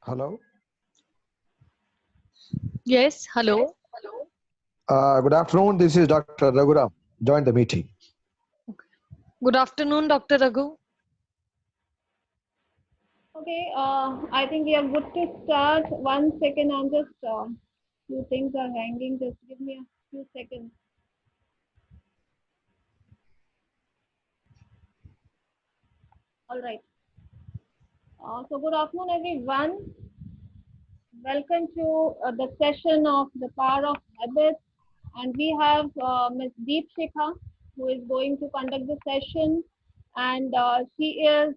Hello. Yes, hello. Good afternoon. This is Dr. Raghuram. Join the meeting. Good afternoon, Dr. Raghu. Okay, I think we are good to start. 1 second, I'm just few things are hanging. Just give me a few seconds. All right. So good afternoon, everyone. Welcome to the session of the power of habits, and we have Ms. Deep Shikha, who is going to conduct the session, and she is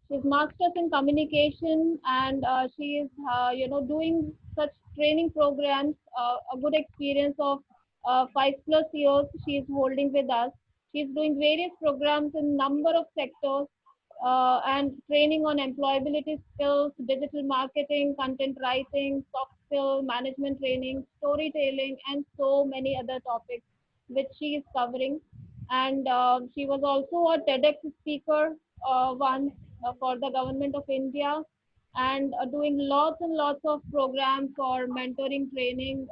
she's masters in communication, and she is doing such training programs. A good experience of 5+ years she is holding with us. She's doing various programs in number of sectors, and training on employability skills, digital marketing, content writing, soft skill management training, storytelling, and so many other topics which she is covering. And she was also a TEDx speaker once for the government of India, and doing lots and lots of programs for mentoring, training,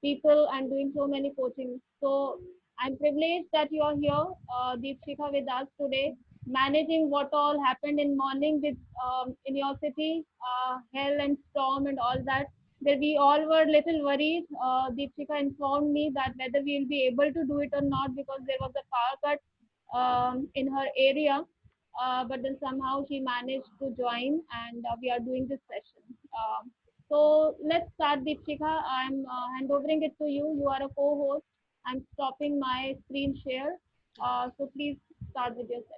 people, and doing so many coaching. So I'm privileged that you are here, Deepshika, with us today, managing what all happened in morning with in your city, hell and storm and all that. That we all were little worried. Deepshika informed me that whether we'll be able to do it or not because there was a power cut in her area, but then somehow she managed to join, and we are doing this session. So let's start, Deepshika. I'm handovering it to you. You are a co-host. I'm stopping my screen share. So please start with your session.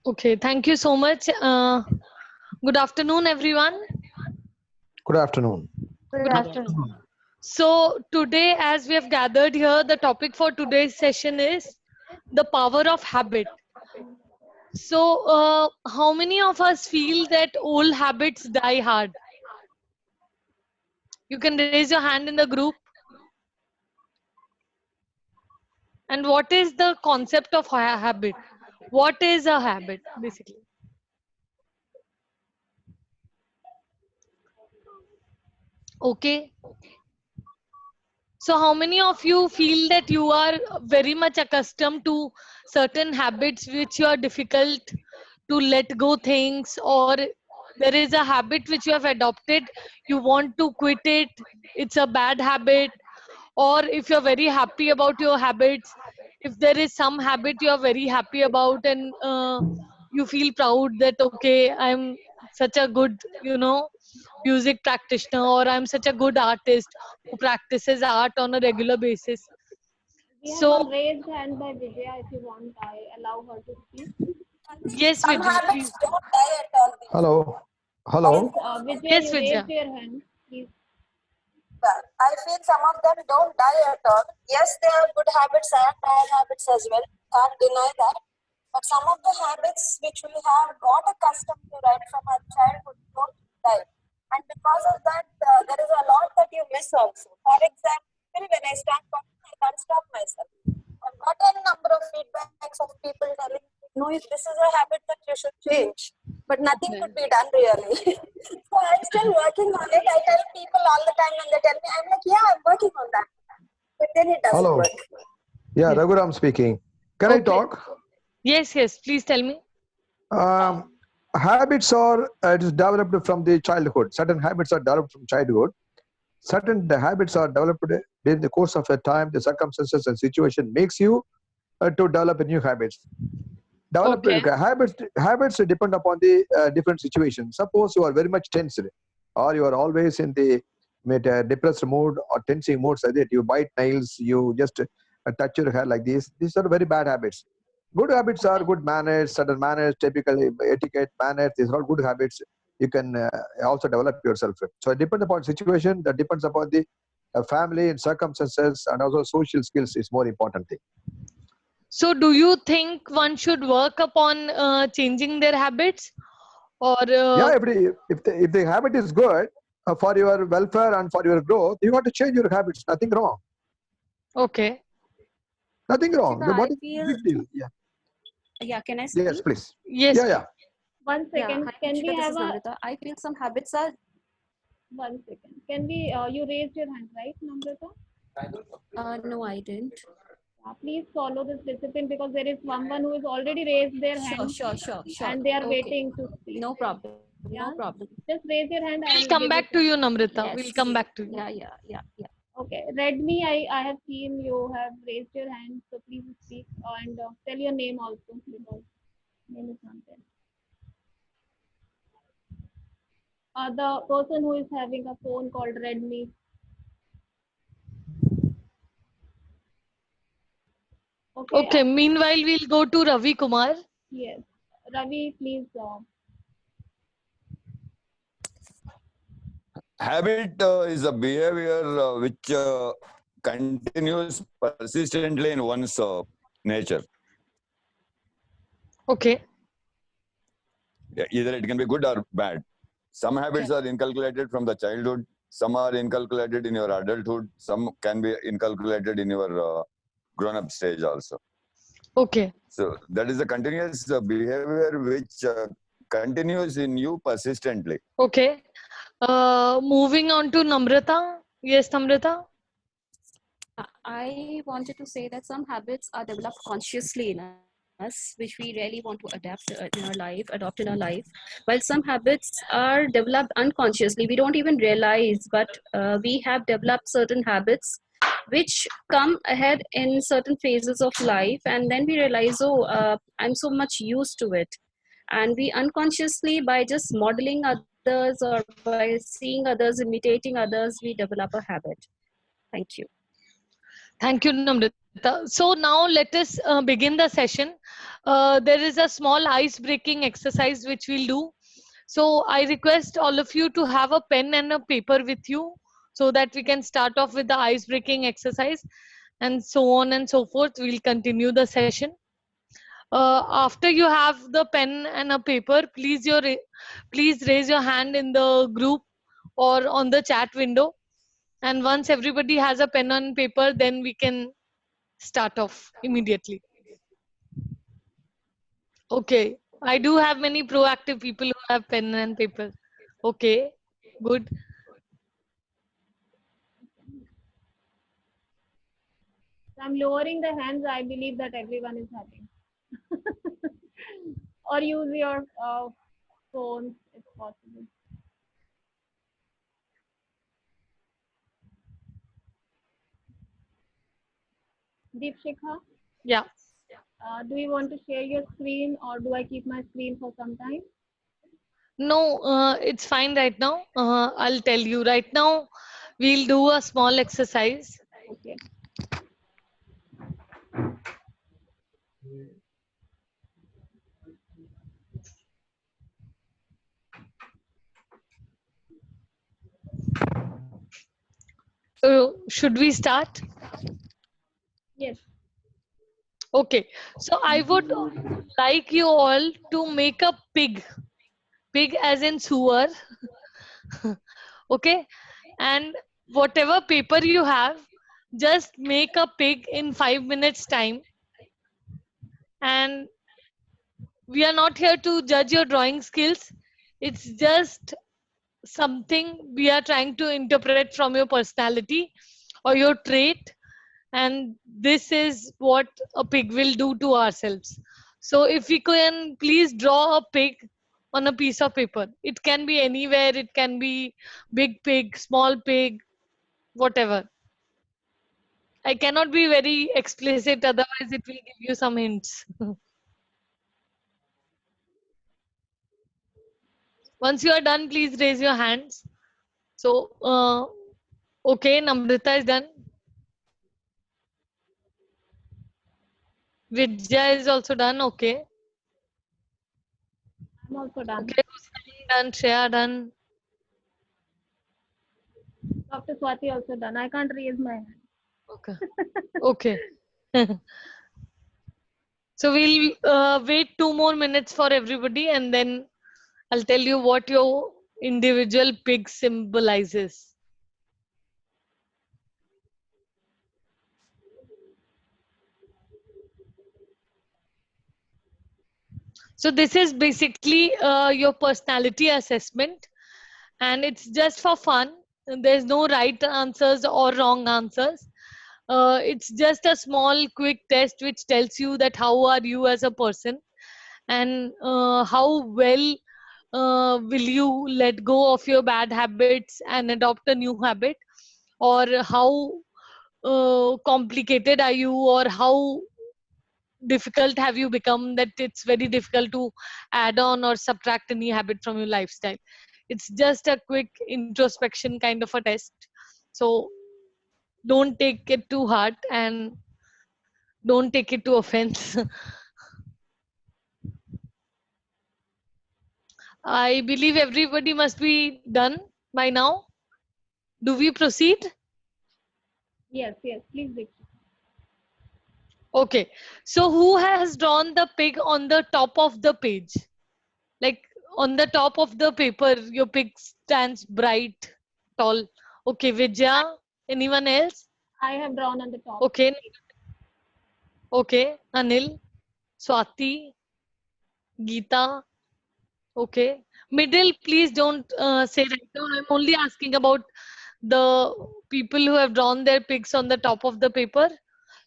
Okay, thank you so much. Good afternoon, everyone. Good afternoon. Good afternoon. So today, as we have gathered here, the topic for today's session is the power of habit. So, how many of us feel that old habits die hard? You can raise your hand in the group. And what is the concept of habit? What is a habit, basically? Okay. So how many of you feel that you are very much accustomed to certain habits which you are difficult to let go things, or there is a habit which you have adopted, you want to quit it, it's a bad habit, or if you're very happy about your habits, if there is some habit you are very happy about and you feel proud that okay, I'm such a good, music practitioner, or I'm such a good artist who practices art on a regular basis. We have one So raised hand by Vijaya. If you want, I allow her to speak. yes, Some Vidya, habits please. don't die at all. Hello. Yes, Hello. Vijaya, Yes, you Vidya. raised your hand. Please. I feel some of them don't die at all. Yes, there are good habits and bad habits as well. Can't deny that. But some of the habits which we have got accustomed to right from our childhood don't die. And because of that, there is a lot that you miss also. For example, when I start talking, I can't stop myself. I've got a number of feedbacks of people telling me, no, this is a habit that you should change. But nothing could be done really. So I'm still working on it. I tell people all the time when they tell me, I'm like, yeah, I'm working on that. But then it doesn't Hello. work. Yeah, Yes. Raghuram speaking. Can I Okay. talk? Yes, please tell me. Habits are it is developed from the childhood. Certain habits are developed from childhood. Certain habits are developed during the course of a time. The circumstances and situation makes you to develop new habits. Okay. Habits depend upon the different situations. Suppose you are very much tensed, or you are always in the depressed mood or tensing mood, so that you bite nails, you just touch your hair like this. These are very bad habits. Good habits are good manners, certain manners, typical etiquette, manners. These are all good habits. You can also develop yourself. So it depends upon situation. That depends upon the family and circumstances, and also social skills is more important thing. So do you think one should work upon changing their habits, or Yeah, if the habit is good for your welfare and for your growth, you have to change your habits. Nothing wrong. okay. Nothing wrong. Deepshika, What I is the feel big deal? Yeah. Yeah, can I Yes, speak? please. Yes. Yeah, yeah. One Yeah, second. hi, Can we Rishika, this have is a Namrata. I feel some habits are, 1 second? Can we? You raised your hand, right, Namrata? no, I didn't. Please follow this discipline because there is someone who has already raised their Sure, hand sure. and they are Okay, waiting to speak. no problem, Yeah. no problem. Just raise your hand. We'll I'll come give you back to chance. you, Namrata. Yes. We'll come back to you. Yeah. Okay. Redmi, I have seen you have raised your hand, so please speak and tell your name also because name is not there. The person who is having a phone called Redmi. Okay. Okay. Meanwhile, we'll go to Ravi Kumar. Yes. Ravi, please. Habit is a behavior which continues persistently in one's nature. Okay. Yeah, either it can be good or bad. Some habits are inculcated from the childhood. Some are inculcated in your adulthood. Some can be inculcated in your grown-up stage also. Okay. So that is a continuous behavior which continues in you persistently. Okay. Moving on to Namrata. Yes, Namrata. I wanted to say that some habits are developed consciously in us, which we really want to adopt in our life. While some habits are developed unconsciously, we don't even realize, but we have developed certain habits which come ahead in certain phases of life, and then we realize, oh, I'm so much used to it. And we unconsciously, by just modeling others or by seeing others, imitating others, we develop a habit. Thank you. Thank you, Namrata. So now let us begin the session. There is a small ice-breaking exercise which we'll do. So I request all of you to have a pen and a paper with you so that we can start off with the ice-breaking exercise and so on and so forth. We'll continue the session. After you have the pen and a paper, please raise your hand in the group or on the chat window. And once everybody has a pen and paper, then we can start off immediately. Okay. I do have many proactive people who have pen and paper. Okay. Good. I'm lowering the hands. I believe that everyone is having. Or use your phones if possible. Deepshikha, Yeah. do you want to share your screen or do I keep my screen for some time? No, it's fine right now. I'll tell you. Right now, we'll do a small exercise. Okay. So, should we start? Yes. Okay. So, I would like you all to make a pig as in sewer. Okay. And whatever paper you have, just make a pig in 5 minutes time. And we are not here to judge your drawing skills. It's just something we are trying to interpret from your personality or your trait, and this is what a pig will do to ourselves. So if we can please draw a pig on a piece of paper, it can be anywhere, it can be big pig, small pig, whatever. I cannot be very explicit, otherwise it will give you some hints. Once you are done, please raise your hands. So okay, Namrita is done. Vidya is also done. Okay. I'm also done. Okay. Done. Shreya done. Dr. Swati also done. I can't raise my hand. Okay. Okay. So we'll wait 2 more minutes for everybody, and then I'll tell you what your individual pig symbolizes. So this is basically your personality assessment, and it's just for fun. There's no right answers or wrong answers. It's just a small quick test which tells you that how are you as a person, and how well will you let go of your bad habits and adopt a new habit, or how complicated are you, or how difficult have you become that it's very difficult to add on or subtract any habit from your lifestyle. It's just a quick introspection kind of a test. So don't take it too hard, and don't take it to offense. I believe everybody must be done by now. Do we proceed? Yes, yes, please, Dikshika. Okay. So who has drawn the pig on the top of the page? Like on the top of the paper, your pig stands bright, tall. Okay, Vijaya. Anyone else? I have drawn on the top. Okay. Okay. Anil, Swati, Geeta. Okay. Middle, please don't say right now. I'm only asking about the people who have drawn their pics on the top of the paper.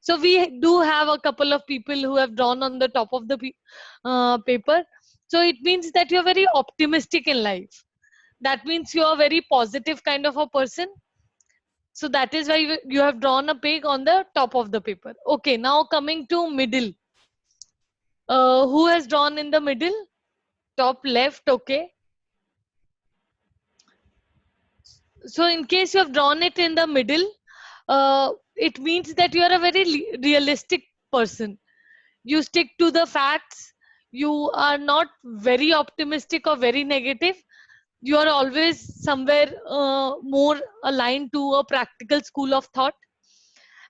So we do have a couple of people who have drawn on the top of the paper. So it means that you're very optimistic in life. That means you're a very positive kind of a person. So that is why you have drawn a pig on the top of the paper. Okay, now coming to middle. Who has drawn in the middle? Top left, okay. So in case you have drawn it in the middle, it means that you are a very realistic person. You stick to the facts. You are not very optimistic or very negative. You are always somewhere more aligned to a practical school of thought.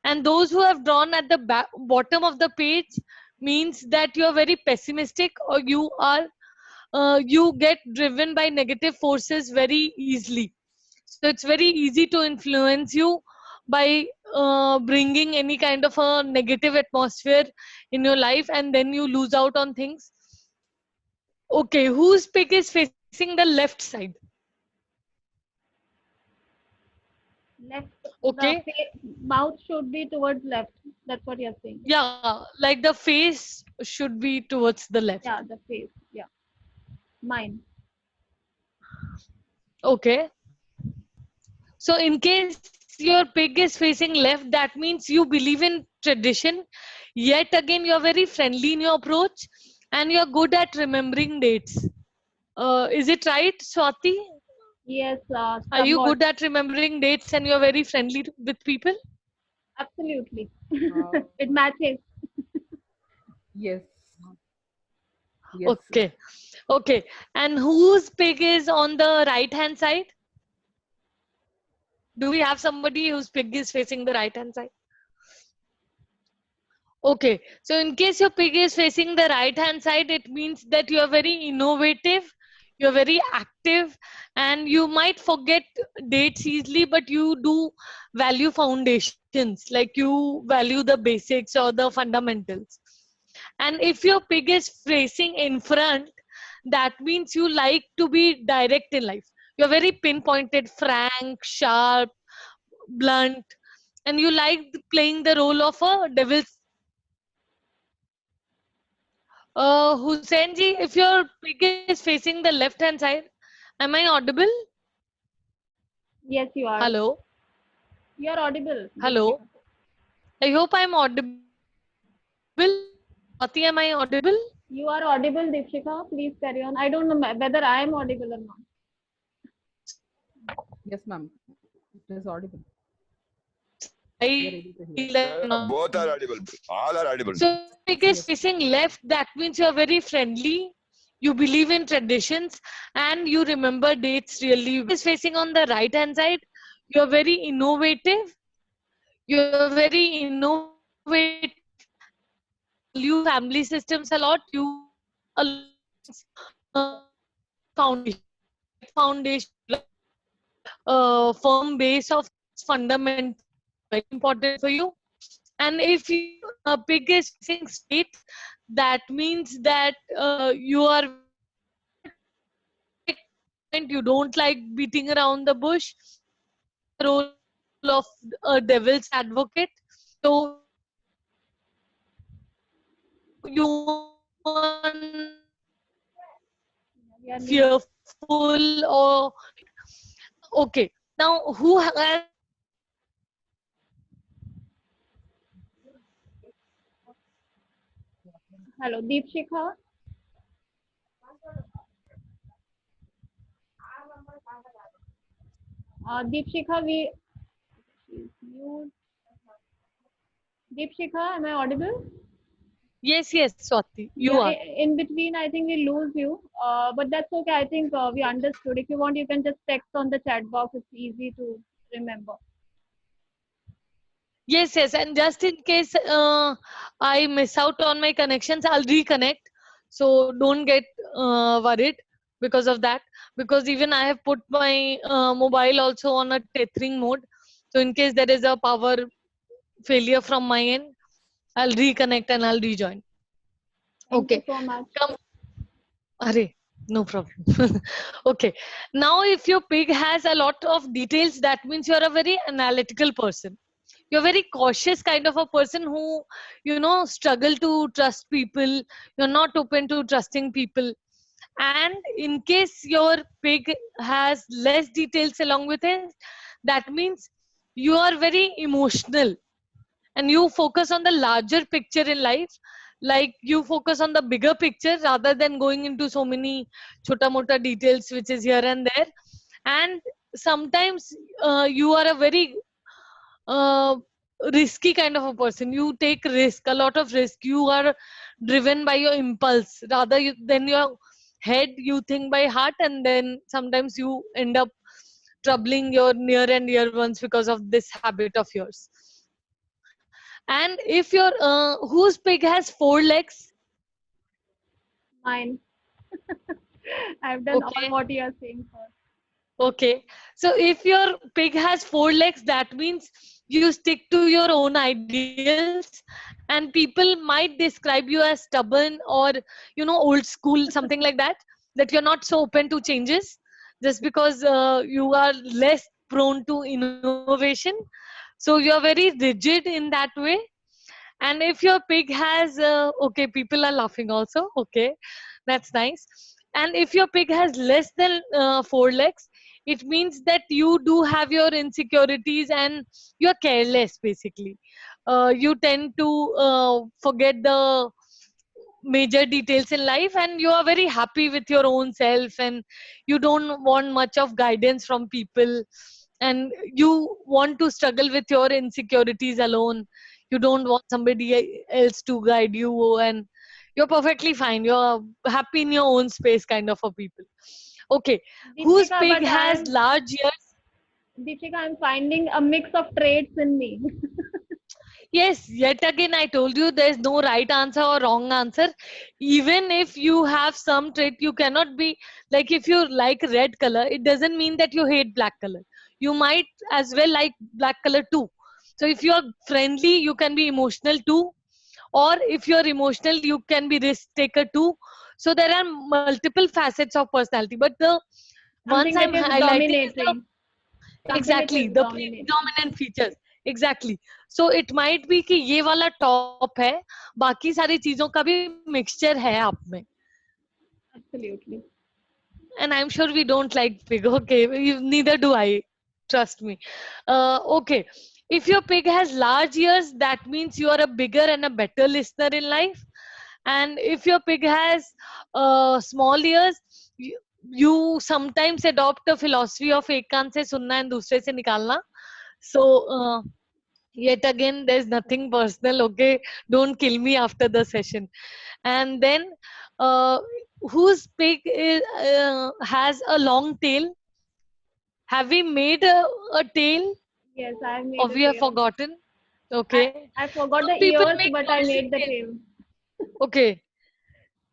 And those who have drawn at the bottom of the page means that you are very pessimistic, or you are you get driven by negative forces very easily. So it's very easy to influence you by bringing any kind of a negative atmosphere in your life, and then you lose out on things. Okay, whose pick is facing the left side? Left. Okay. The mouth should be towards left. That's what you're saying. Yeah, like the face should be towards the left. Yeah, the face. Yeah. Mine. Okay. So in case your pig is facing left, that means you believe in tradition. Yet again, you're very friendly in your approach, and you're good at remembering dates. Is it right, Swati? Yes, Are you somewhat. good at remembering dates and you're very friendly with people? Absolutely. It matches. Yes. Yes. Okay. Okay. And whose pig is on the right hand side? Do we have somebody whose pig is facing the right hand side? Okay. So in case your pig is facing the right hand side, it means that you are very innovative, you're very active, and you might forget dates easily, but you do value foundations, like you value the basics or the fundamentals. And if your pig is facing in front, that means you like to be direct in life. You're very pinpointed, frank, sharp, blunt, and you like playing the role of a devil's. Hussein ji, if your pig is facing the left hand side, am I audible? Yes, you are. Hello? You are audible. Hello? I hope I'm audible. Swati, am I audible? You are audible, Dikshika. Please carry on. I don't know whether I am audible or not. Yes, ma'am. It is audible. I We are able to hear. feel that not. Both are audible. All are audible. So pig is Yes. facing left, that means you're very friendly, you believe in traditions, and you remember dates really. Is facing on the right hand side, you're very innovative, you're very innovative, and you value family systems a lot. You a foundation, right foundation, firm base of fundamental, very important for you. And if a pig is facing straight, that means that you are you don't like beating around the bush, role of a devil's advocate. So you are We are losing. fearful or okay. Now who has Hello, Deepshikha. Deepshikha, she's mute. Deepshikha, am I audible? yes, yes, Swati, you Yeah, are. in between, I think we lose you. But that's okay. I think we understood. If you want, you can just text on the chat box. It's easy to remember. Yes, yes, and just in case I miss out on my connections, I'll reconnect. So don't get worried because of that. Because even I have put my mobile also on a tethering mode. So in case there is a power failure from my end, I'll reconnect and I'll rejoin. Thank you Okay, so much. come. Arey, no problem. Okay, now if your pig has a lot of details, that means you're a very analytical person. You're very cautious kind of a person who, you know, struggle to trust people. You're not open to trusting people. And in case your pig has less details along with it, that means you are very emotional and you focus on the larger picture in life, like you focus on the bigger picture rather than going into so many chota mota details which is here and there. And sometimes you are a very uh, risky kind of a person. You take risk, a lot of risk. You are driven by your impulse rather than your head. You think by heart, and then sometimes you end up troubling your near and dear ones because of this habit of yours. And if your whose pig has four legs? Mine. I've done all Okay, what you are saying first. okay. So if your pig has four legs, that means you stick to your own ideals, and people might describe you as stubborn or, you know, old school, something like that you're not so open to changes just because you are less prone to innovation. So you're very rigid in that way. And if your pig has okay, people are laughing also, okay, that's nice. And if your pig has less than four legs, it means that you do have your insecurities and you're careless basically. You tend to forget the major details in life, and you are very happy with your own self, and you don't want much of guidance from people, and you want to struggle with your insecurities alone. You don't want somebody else to guide you, and you're perfectly fine. You're happy in your own space kind of a people. Okay, whose Deepshikha, pig but has large ears? I'm finding a mix of traits in me. Yes, yet again, I told you there's no right answer or wrong answer. Even if you have some trait, you cannot be like, if you like red color, it doesn't mean that you hate black color. You might as well like black color too. So if you are friendly, you can be emotional too. Or if you're emotional, you can be risk taker too. So there are multiple facets of personality. But the ones Something I'm that is highlighting is the dominating. Something which exactly is the dominating. predominant features. Exactly. So it might be कि ये वाला top है, बाकी सारी चीजों का भी mixture है आप में. Absolutely. And I'm sure we don't like pig. Okay, neither do I. Trust me. Okay. If your pig has large ears, that means you are a bigger and a better listener in life. And if your pig has small ears, you sometimes adopt a philosophy of एक कान से सुनना and दूसरे से निकालना. So yet again, there's nothing personal. Okay, don't kill me after the session. And then uh, whose pig has a long tail? Have we made a tail, Yes, I have or made a we have tail. forgotten? I, Okay, I forgot some the people ears, make but I curly made the tail. tail. Okay,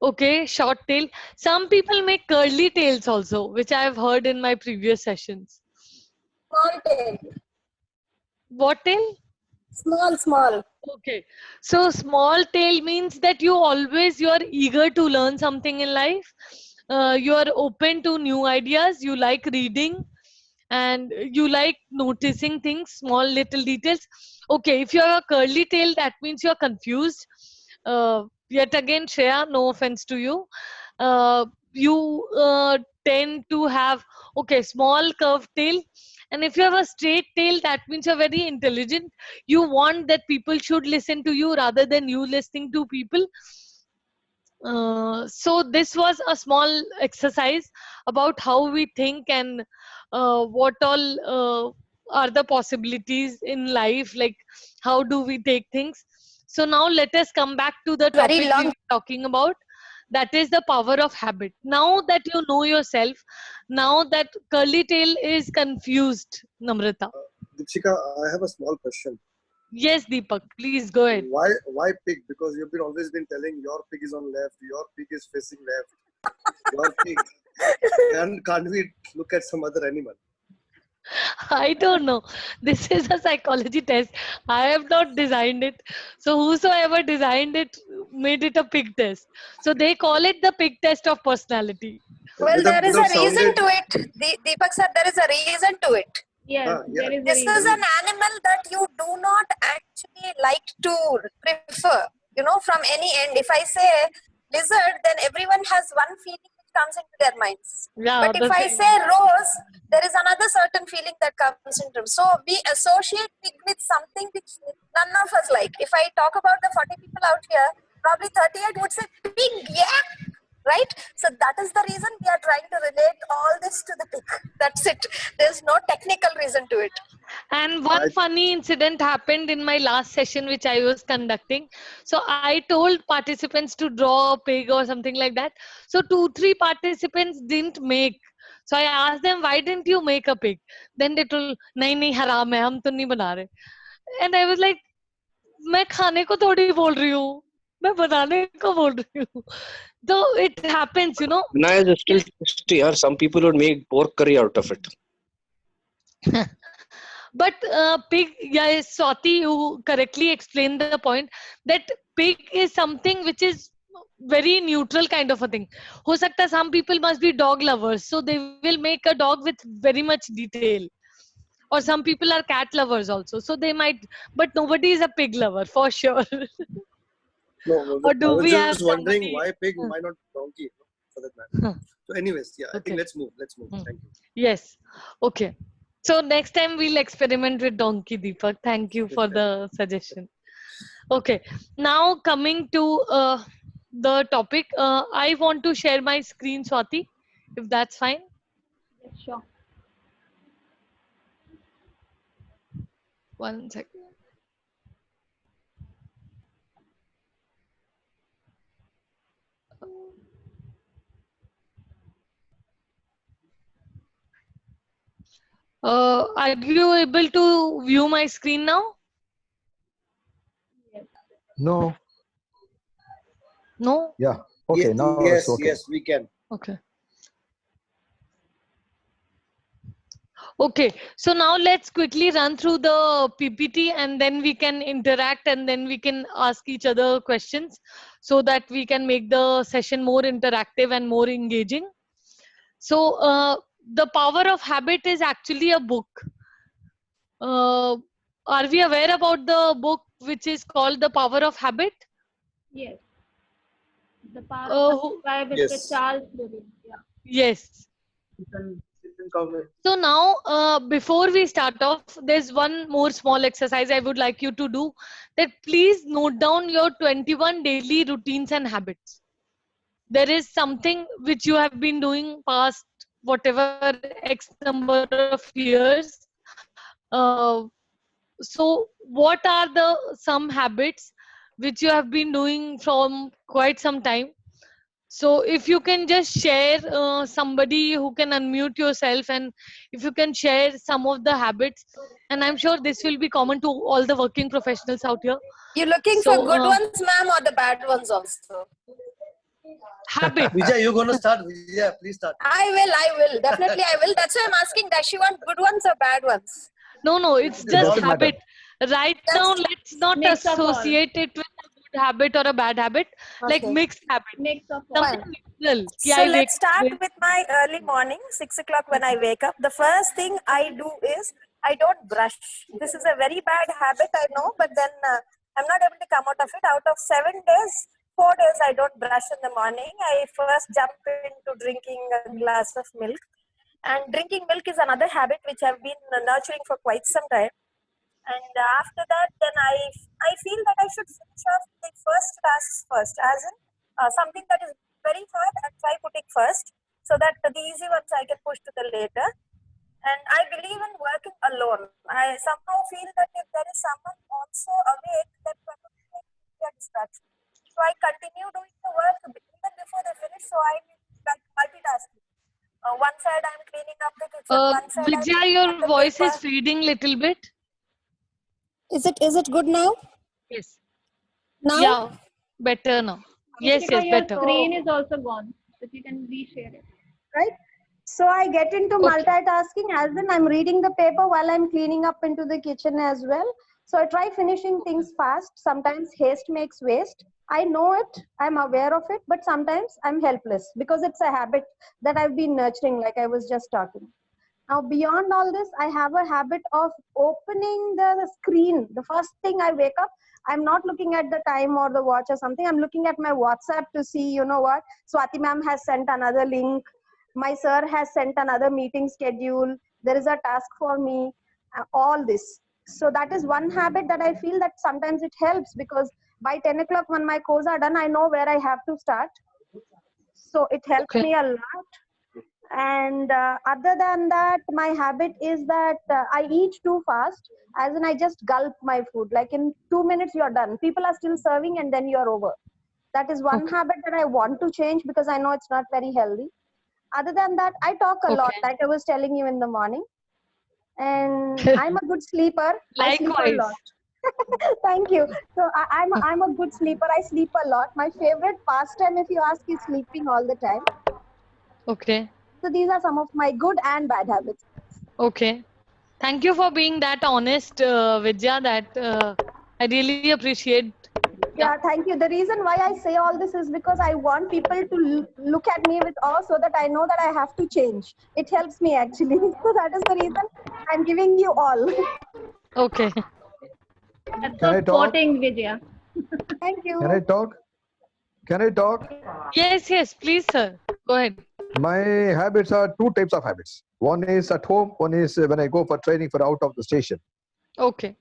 okay, short tail. Some people make curly tails also, which I have heard in my previous sessions. Small tail. What tail? Small. Okay. So small tail means that you're eager to learn something in life. You are open to new ideas. You like reading and you like noticing things, small little details. Okay. If you have a curly tail, that means you're confused. Yet again, Shreya, no offense to you. You tend to have, okay, small curved tail. And if you have a straight tail, that means you're very intelligent. You want that people should listen to you rather than you listening to people. So this was a small exercise about how we think and what all are the possibilities in life, like how do we take things. So now let us come back to the Very topic we long. were talking about, that is the power of habit. Now that you know yourself, now that curly tail is confused, Namrata. Deepshika, I have a small question. Yes, Deepak, please go ahead. Why pig? Because you've always been telling your pig is on left, your pig is facing left. Your pig. Can't we look at some other animal? I don't know. This is a psychology test. I have not designed it. So whosoever designed it made it a pig test. So they call it the pig test of personality. Well, there is would a have reason sounded- to it. Deepak sir, there is a reason to it. Yes, yeah. there is a This is reason. an animal that you do not actually like to prefer, from any end. If I say lizard, then everyone has one feeling which comes into their minds. Yeah, But if I say rose, there is another certain feeling that comes into. So we associate pig with something which none of us like. If I talk about the 40 people out here, probably 38 would say pig, yeah. Right? So that is the reason we are trying to relate all this to the pig. That's it. There's no technical reason to it. And one funny incident happened in my last session, which I was conducting. So I told participants to draw a pig or something like that. So 2-3 participants didn't make. So I asked them, why didn't you make a pig? Then they told, nahi haram hai, hum to nahi bana rahe. And I was like, मैं खाने को थोड़ी बोल रही हूँ, मैं बनाने को बोल रही हूँ. So it happens, Vinay is still tasty. Some people would make pork curry out of it. But pig, yeah, Swati, you correctly explained the point that pig is something which is very neutral kind of a thing. Ho sakta some people must be dog lovers, so they will make a dog with very much detail. Or some people are cat lovers also, so they might, but nobody is a pig lover for sure. No, Or do I was we have just wondering somebody- why pig, why not donkey, for that matter. So anyways, yeah, I Okay. think let's move. Thank you. Yes. Okay. So next time we'll experiment with donkey, Deepak. Thank you for the suggestion. Okay. Now coming to the topic, I want to share my screen, Swati, if that's fine. Yes, sure. One second. Are you able to view my screen now? No. No? Yeah. Okay. Ye- Now yes, it's okay. yes, we can. Okay. Okay, so now let's quickly run through the PPT and then we can interact and then we can ask each other questions so that we can make the session more interactive and more engaging. So the power of habit is actually a book. Are we aware about the book which is called The Power of Habit? Yes. The Power Oh, of by Mr. yes. Charles Duhigg. Yeah. Yes. So now, before we start off, there's one more small exercise I would like you to do. That please note down your 21 daily routines and habits. There is something which you have been doing past whatever X number of years. So what are the some habits which you have been doing from quite some time? So if you can just share somebody who can unmute yourself and if you can share some of the habits, and I'm sure this will be common to all the working professionals out here. You looking So, for good ones, ma'am, or the bad ones also? Habit. Vijay, you're going to start? Vijay, please start. I will. Definitely I will. That's why I'm asking, does she want good ones or bad ones? No, it's It just doesn't matter. habit. Right now, let's not Mix of all. associate it with a good habit or a bad habit, like Okay. mixed habit. Mix of all. Something neutral. कि So I wake let's start with- with my early morning, 6 o'clock when I wake up. The first thing I do is I don't brush. This is a very bad habit, I know, but then I'm not able to come out of it. Out of 7 days, 4 days I don't brush in the morning. I first jump into drinking a glass of milk. And drinking milk is another habit which I've been nurturing for quite some time. And after that, then I feel that I should finish off the first tasks first, as in something that is very hard and try putting first, so that the easy ones I can push to the later. And I believe in working alone. I somehow feel that if there is someone also awake, that probably get distraction. So I continue doing the work even before they finish. So I like multitasking. One side I'm cleaning up the kitchen. One side Vidya, I'm your at the voice is paper. fading little bit. Is it good now? Yes. Now? Yeah, better now. Yes, Because yes, your better. screen is also gone. If you can reshare it. Right? So I get into multitasking, as in I'm reading the paper while I'm cleaning up into the kitchen as well. So I try finishing things fast. Sometimes haste makes waste. I know it, I'm aware of it, but sometimes I'm helpless because it's a habit that I've been nurturing, like I was just talking. Now, beyond all this, I have a habit of opening the screen. The first thing I wake up, I'm not looking at the time or the watch or something. I'm looking at my WhatsApp to see, you know what, Swati ma'am has sent another link. My sir has sent another meeting schedule. There is a task for me, all this. So that is one habit that I feel that sometimes it helps, because by 10 o'clock when my courses are done, I know where I have to start. So it helps me a lot. And other than that, my habit is that I eat too fast, as in I just gulp my food. Like in 2 minutes, you're done. People are still serving and then you're over. That is one habit that I want to change, because I know it's not very healthy. Other than that, I talk a lot, like I was telling you in the morning. And I'm a good sleeper. I sleep a lot. Thank you. So I'm a good sleeper. I sleep a lot. My favorite pastime, if you ask, is sleeping all the time. Okay. So these are some of my good and bad habits. Okay. Thank you for being that honest, Vidya. That I really appreciate. Yeah, thank you. The reason why I say all this is because I want people to look at me with awe, so that I know that I have to change. It helps me actually. So that is the reason I'm giving you all. Okay. That's Can I so talk? sporting, Vijaya. Thank you. Can I talk? Can I talk? Yes, yes, please, sir. Go ahead. My habits are 2 types of habits. One is at home, one is when I go for training for out of the station. Okay.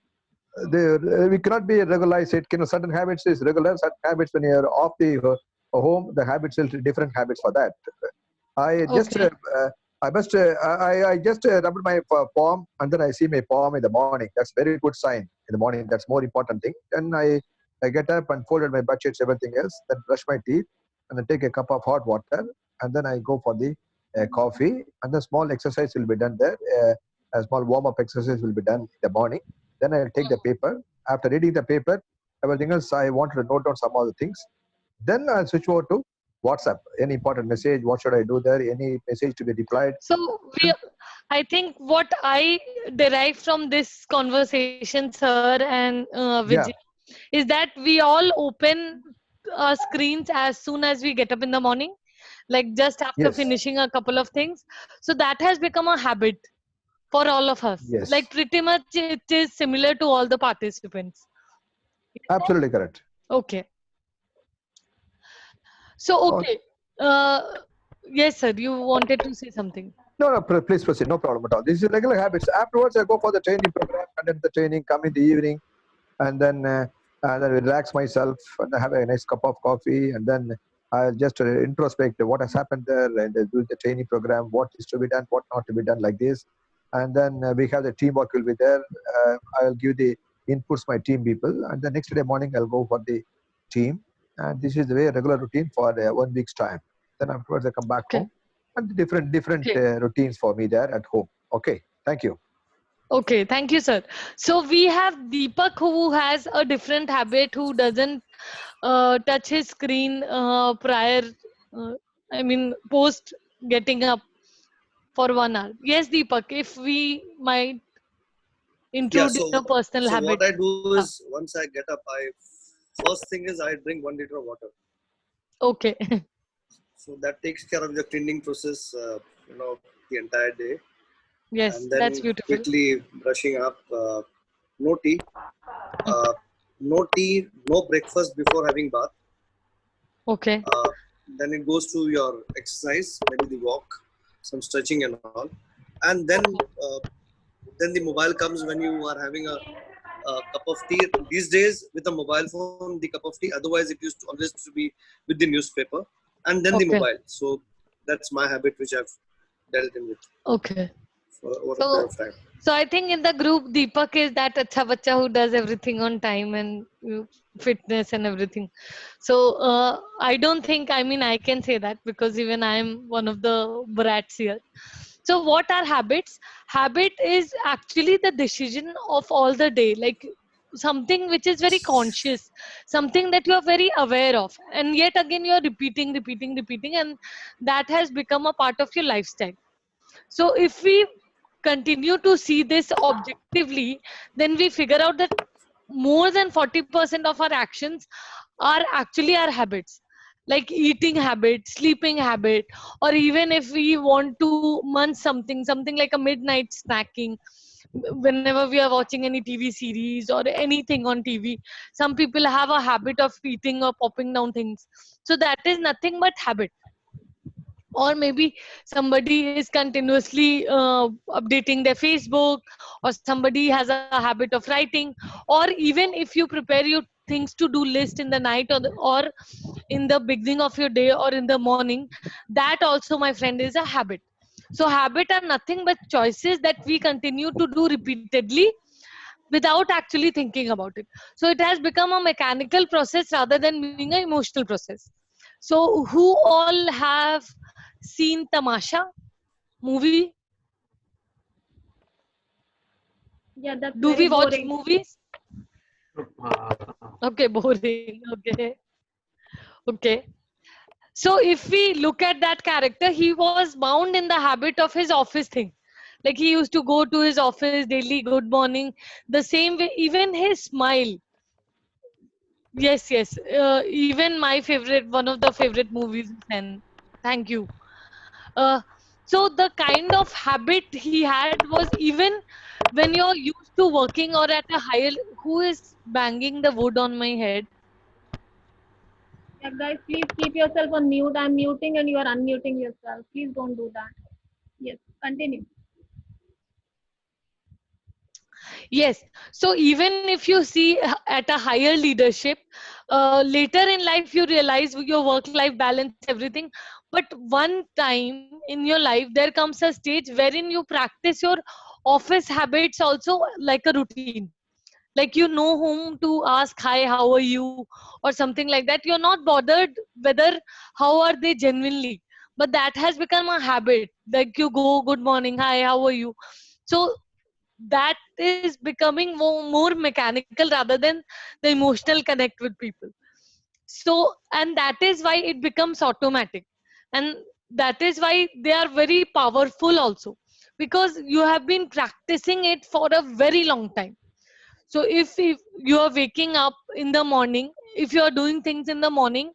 We cannot be regularized. It can certain habits is regular, certain habits when you are off the home, the habits will be different habits for that. I just I just rub my palm and then I see my palm in the morning. That's very good sign in the morning. That's more important thing. Then I get up and folded my bed sheets, everything else. Then brush my teeth and then take a cup of hot water and then I go for the coffee, and the small exercise will be done there. A small warm-up exercise will be done in the morning. Then I'll take the paper. After reading the paper, everything else I want to note down some other things. Then I'll switch over to WhatsApp. Any important message, what should I do there? Any message to be replied? So I think what I derive from this conversation, sir and Vijay, is that we all open our screens as soon as we get up in the morning, like just after finishing a couple of things. So that has become a habit for all of us. Yes. Like pretty much it is similar to all the participants. Absolutely correct. Okay. So, okay. Yes, sir, you wanted to say something. No, please proceed. No problem at all. This is regular habits. Afterwards, I go for the training program, attend the training, come in the evening, and then relax myself and have a nice cup of coffee, and then I'll just introspect what has happened there and do the training program, what is to be done, what not to be done, like this. And then we have the teamwork will be there. I'll give the inputs my team people, and the next day morning I'll go for the team. And this is the very regular routine for 1 week's time. Then afterwards I come back home, and different routines for me there at home. Okay, thank you. Okay, thank you, sir. So we have Deepak, who has a different habit, who doesn't touch his screen prior, post getting up for 1 hour. Yes, Deepak, if we might. Yeah, include in so your personal so habit? what I do Yeah. is once I get up, first thing is I drink 1 liter of water. Okay. So that takes care of the cleaning process, the entire day. Yes, And that's then beautiful. quickly brushing up, no tea, uh, no breakfast before having bath. Okay. Then it goes to your exercise, maybe the walk, some stretching and all. And then the mobile comes when you are having a cup of tea. These days, with a mobile phone, the cup of tea. Otherwise, it used to always to be with the newspaper, and then the Okay. mobile. So that's my habit, which I've dealt in with Okay. for over a period So, of time. so I think in the group, Deepak is that acha bacha who does everything on time and fitness and everything. So I don't think, I mean, I can say that because even I am one of the brats here. So what are habits? Habit is actually the decision of all the day, like something which is very conscious, something that you are very aware of, and yet again you are repeating, and that has become a part of your lifestyle. So if we continue to see this objectively, then we figure out that more than 40% of our actions are actually our habits, like eating habit, sleeping habit, or even if we want to munch something like a midnight snacking whenever we are watching any TV series or anything on TV. Some people have a habit of eating or popping down things. So that is nothing but habit. Or maybe somebody is continuously updating their Facebook, or somebody has a habit of writing, or even if you prepare your things to do list in the night, or in the beginning of your day or in the morning, that also, my friend, is a habit. So habit are nothing but choices that we continue to do repeatedly without actually thinking about it. So it has become a mechanical process rather than being an emotional process. So who all have seen Tamasha movie? Yeah, that's Do we very watch boring. movies? Okay, boring. Okay. Okay. So if we look at that character, he was bound in the habit of his office thing. Like he used to go to his office daily, good morning. The same way, even his smile. Yes, yes. Even my favorite, one of the favorite movies is Sen. Thank you. Uh, so the kind of habit he had was, even when you're used to working or at a higher, who is banging the wood on my head? Yeah, guys, please keep yourself on mute. I'm muting and you are unmuting yourself. Please don't do that. Yes, continue. Yes. So even if you see at a higher leadership, later in life you realize your work-life balance, everything. But one time in your life, there comes a stage wherein you practice your office habits also like a routine. Like you know whom to ask, hi, how are you, or something like that. You're not bothered whether how are they genuinely, but that has become a habit. Like you go, good morning, hi, how are you. So that is becoming more mechanical rather than the emotional connect with people. So, and that is why it becomes automatic, and that is why they are very powerful also, because you have been practicing it for a very long time. So if you are waking up in the morning, if you are doing things in the morning,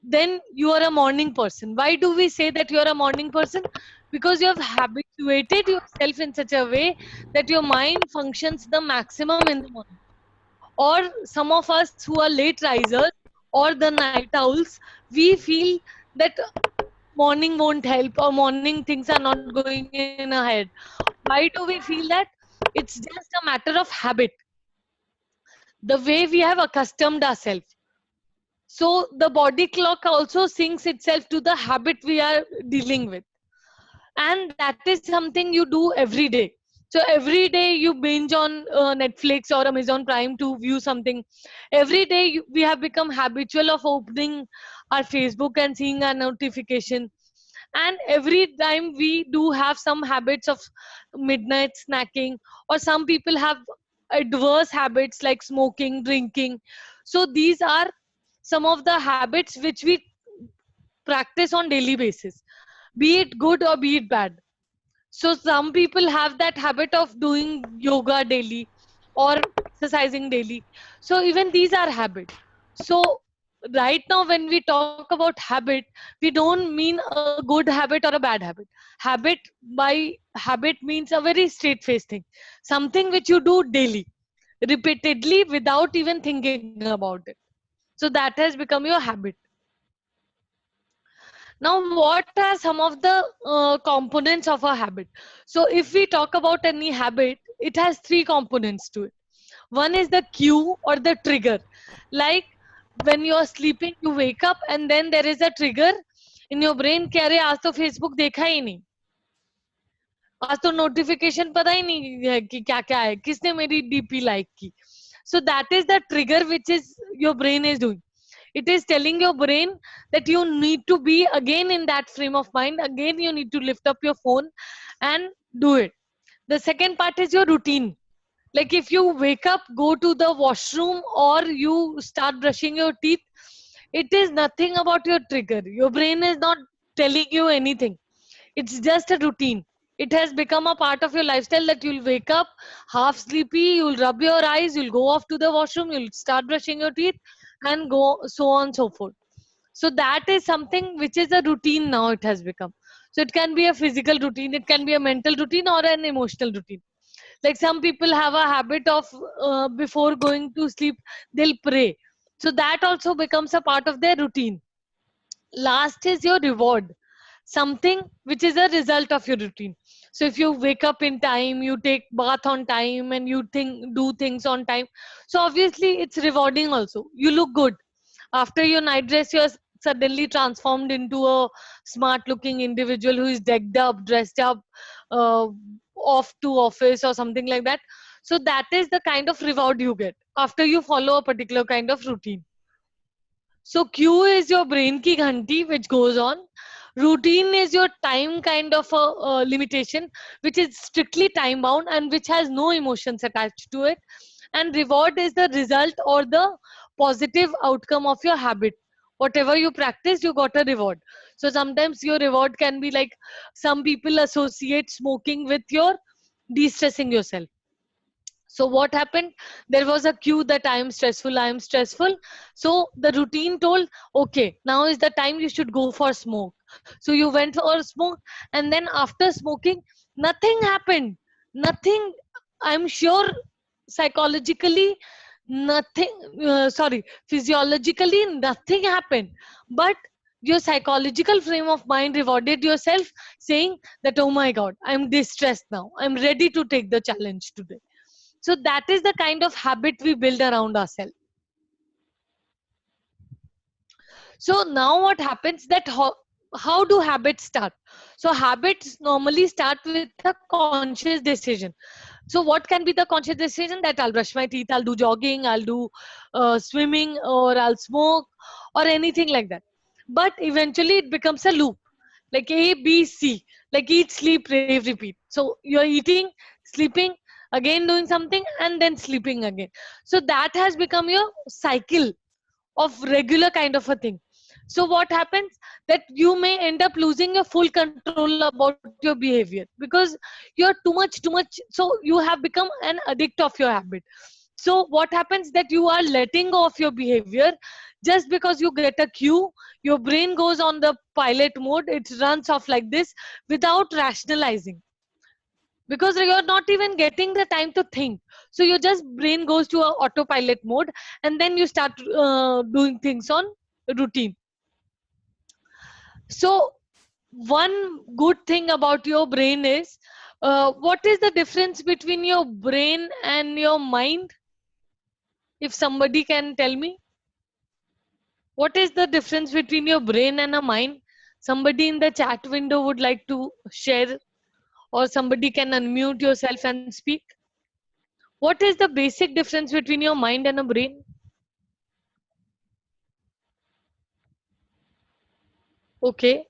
then you are a morning person. Why do we say that you are a morning person? Because you have habituated yourself in such a way that your mind functions the maximum in the morning. Or some of us who are late risers or the night owls, we feel that morning won't help, or morning things are not going in ahead. Why do we feel that? It's just a matter of habit, the way we have accustomed ourselves. So the body clock also syncs itself to the habit we are dealing with. And that is something you do every day. So every day you binge on Netflix or Amazon Prime to view something. Every day we have become habitual of opening our Facebook and seeing our notification. And every time we do have some habits of midnight snacking, or some people have adverse habits like smoking, drinking. So these are some of the habits which we practice on daily basis, be it good or be it bad. So some people have that habit of doing yoga daily or exercising daily. So even these are habits. So right now when we talk about habit, we don't mean a good habit or a bad habit. Habit, by habit, means a very straight face thing, something which you do daily, repeatedly, without even thinking about it. So that has become your habit. Now, what are some of the components of a habit? So if we talk about any habit, it has three components to it. One is the cue or the trigger. Like when you're sleeping, you wake up and then there is a trigger in your brain कि अरे आज तो Facebook देखा ही नहीं, आज तो notification पता ही नहीं है कि क्या क्या है, किसने मेरी DP like की. So that is the trigger which is your brain is doing. It is telling your brain that you need to be again in that frame of mind. Again, you need to lift up your phone and do it. The second part is your routine. Like if you wake up, go to the washroom, or you start brushing your teeth, it is nothing about your trigger. Your brain is not telling you anything. It's just a routine. It has become a part of your lifestyle that you'll wake up half sleepy, you'll rub your eyes, you'll go off to the washroom, you'll start brushing your teeth, and go so on so forth. So that is something which is a routine now. It has become. So it can be a physical routine, it can be a mental routine, or an emotional routine. Like some people have a habit of before going to sleep, they'll pray. So that also becomes a part of their routine. Last is your reward, something which is a result of your routine. So if you wake up in time, you take bath on time, and you do things on time, so obviously it's rewarding also. You look good after your night dress. You're suddenly transformed into a smart looking individual who is decked up, dressed up, uh, off to office or something like that. So that is the kind of reward you get after you follow a particular kind of routine. So cue is your brain ki ghanti which goes on. Routine is your time kind of a limitation, which is strictly time bound and which has no emotions attached to it. And reward is the result or the positive outcome of your habit. Whatever you practice, you got a reward. So sometimes your reward can be like, some people associate smoking with your de-stressing yourself. So what happened? There was a cue that I am stressful, I am stressful. So the routine told, okay, now is the time you should go for smoke. So you went for a smoke, and then after smoking, nothing happened. Nothing, I'm sure psychologically, nothing, physiologically, nothing happened. But your psychological frame of mind rewarded yourself, saying that, oh my God, I'm distressed now. I'm ready to take the challenge today. So that is the kind of habit we build around ourselves. So now what happens that how do habits start? So habits normally start with a conscious decision. So what can be the conscious decision? That I'll brush my teeth, I'll do jogging, I'll do swimming, or I'll smoke, or anything like that. But eventually it becomes a loop, like A, B, C, like eat, sleep, rave, repeat. So you're eating, sleeping, again doing something, and then sleeping again. So that has become your cycle of regular kind of a thing. So what happens that you may end up losing your full control about your behavior because you're too much. So you have become an addict of your habit. So what happens that you are letting go of your behavior just because you get a cue. Your brain goes on the pilot mode. It runs off like this without rationalizing, because you're not even getting the time to think. So your just brain goes to a autopilot mode, and then you start doing things on routine. So one good thing about your brain is, what is the difference between your brain and your mind? If somebody can tell me, what is the difference between your brain and a mind? Somebody in the chat window would like to share, or somebody can unmute yourself and speak. What is the basic difference between your mind and a brain? Okay.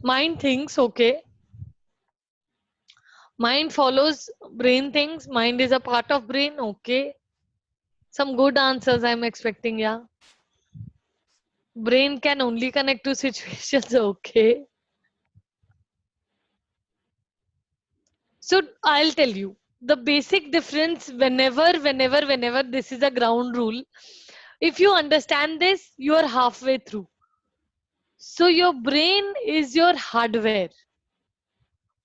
Mind thinks, okay. Mind follows, brain thinks, mind is a part of brain, okay. Some good answers I'm expecting, yeah. Brain can only connect to situations, okay. So I'll tell you the basic difference. Whenever this is a ground rule. If you understand this, you are halfway through. So your brain is your hardware,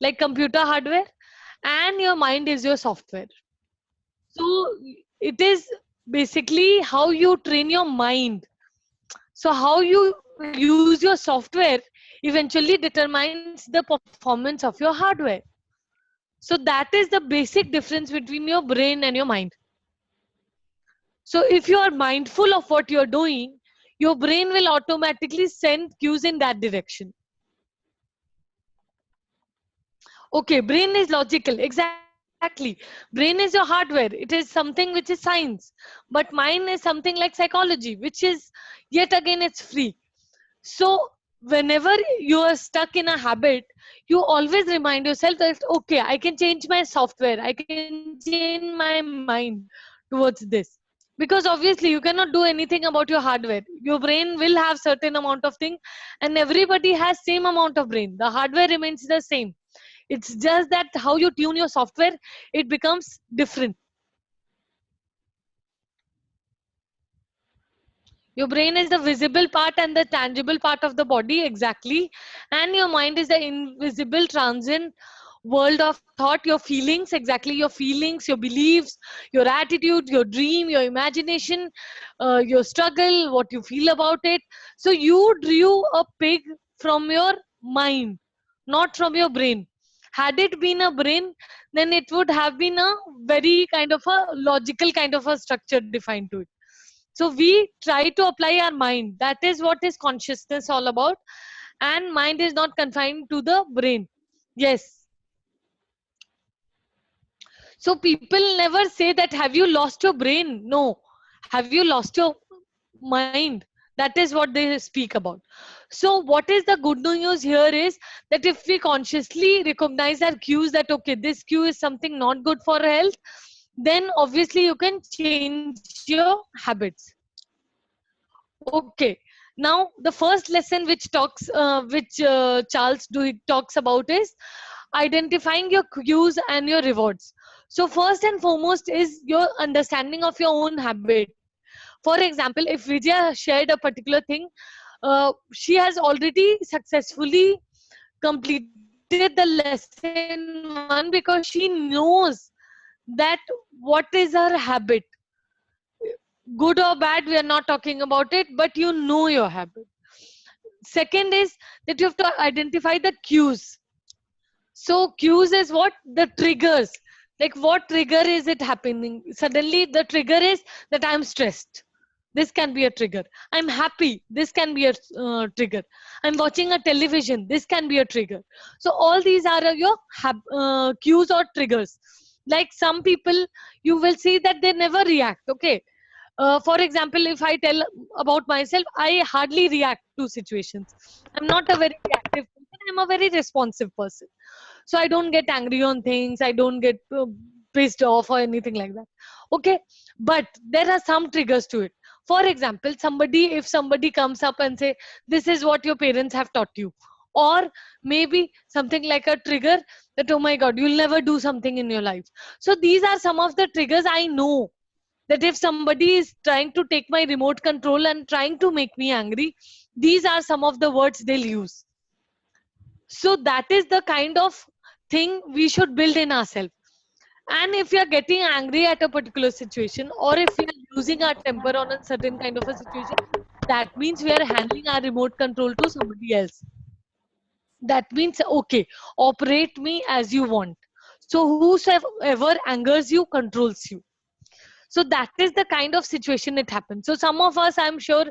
like computer hardware, and your mind is your software. So it is basically how you train your mind. So how you use your software eventually determines the performance of your hardware. So that is the basic difference between your brain and your mind. So if you are mindful of what you're doing, your brain will automatically send cues in that direction. Okay, brain is logical. Exactly. Brain is your hardware. It is something which is science. But mine is something like psychology, which is yet again it's free. So whenever you are stuck in a habit, you always remind yourself that okay, I can change my software, I can change my mind towards this. Because obviously you cannot do anything about your hardware. Your brain will have certain amount of thing, and everybody has same amount of brain. The hardware remains the same. It's just that how you tune your software, it becomes different. Your brain is the visible part and the tangible part of the body, exactly. And your mind is the invisible, transient world of thought, your feelings, exactly, your feelings, your beliefs, your attitude, your dream, your imagination, your struggle, what you feel about it. So you drew a pig from your mind, not from your brain. Had it been a brain, then it would have been a very kind of a logical kind of a structure defined to it. So we try to apply our mind. That is what is consciousness all about. And mind is not confined to the brain. Yes. So people never say that have you lost your brain? No. Have you lost your mind? That is what they speak about. So what is the good news here is that if we consciously recognize our cues that okay, this cue is something not good for health, then obviously you can change your habits. Okay. Now the first lesson which talks, Charles Duhigg talks about is identifying your cues and your rewards. So first and foremost is your understanding of your own habit. For example, if Vijaya shared a particular thing, she has already successfully completed the lesson one because she knows that what is her habit. Good or bad, we are not talking about it, but you know your habit. Second is that you have to identify the cues. So cues is what? The triggers. Like what trigger is it happening? Suddenly the trigger is that I'm stressed. This can be a trigger. I'm happy. This can be a trigger. I'm watching a television. This can be a trigger. So all these are your cues or triggers. Like some people, you will see that they never react. Okay. For example, if I tell about myself, I hardly react to situations. I'm not a very reactive person. I'm a very responsive person. So I don't get angry on things. I don't get pissed off or anything like that. Okay. But there are some triggers to it. For example, if somebody comes up and say, this is what your parents have taught you. Or maybe something like a trigger that, oh my God, you'll never do something in your life. So these are some of the triggers I know that if somebody is trying to take my remote control and trying to make me angry, these are some of the words they'll use. So that is the kind of thing we should build in ourselves. And if we are getting angry at a particular situation, or if we are losing our temper on a certain kind of a situation, that means we are handing our remote control to somebody else. That means, okay, operate me as you want. So whosoever angers you controls you. So that is the kind of situation it happens. So some of us, I'm sure,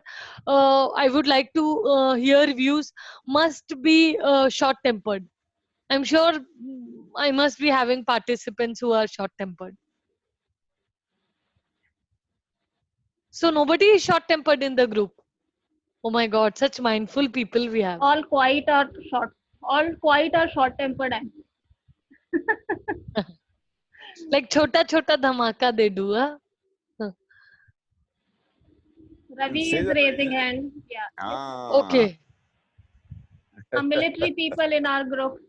I would like to hear views, must be short tempered. I'm sure I must be having participants who are short tempered. So nobody is short tempered in the group. Oh my God, such mindful people we have. All quiet or short tempered. Like chota chota dhamaka they do, huh? Ravi Say is the raising reason. hand. Yeah. Ah. Okay. Military people in our group.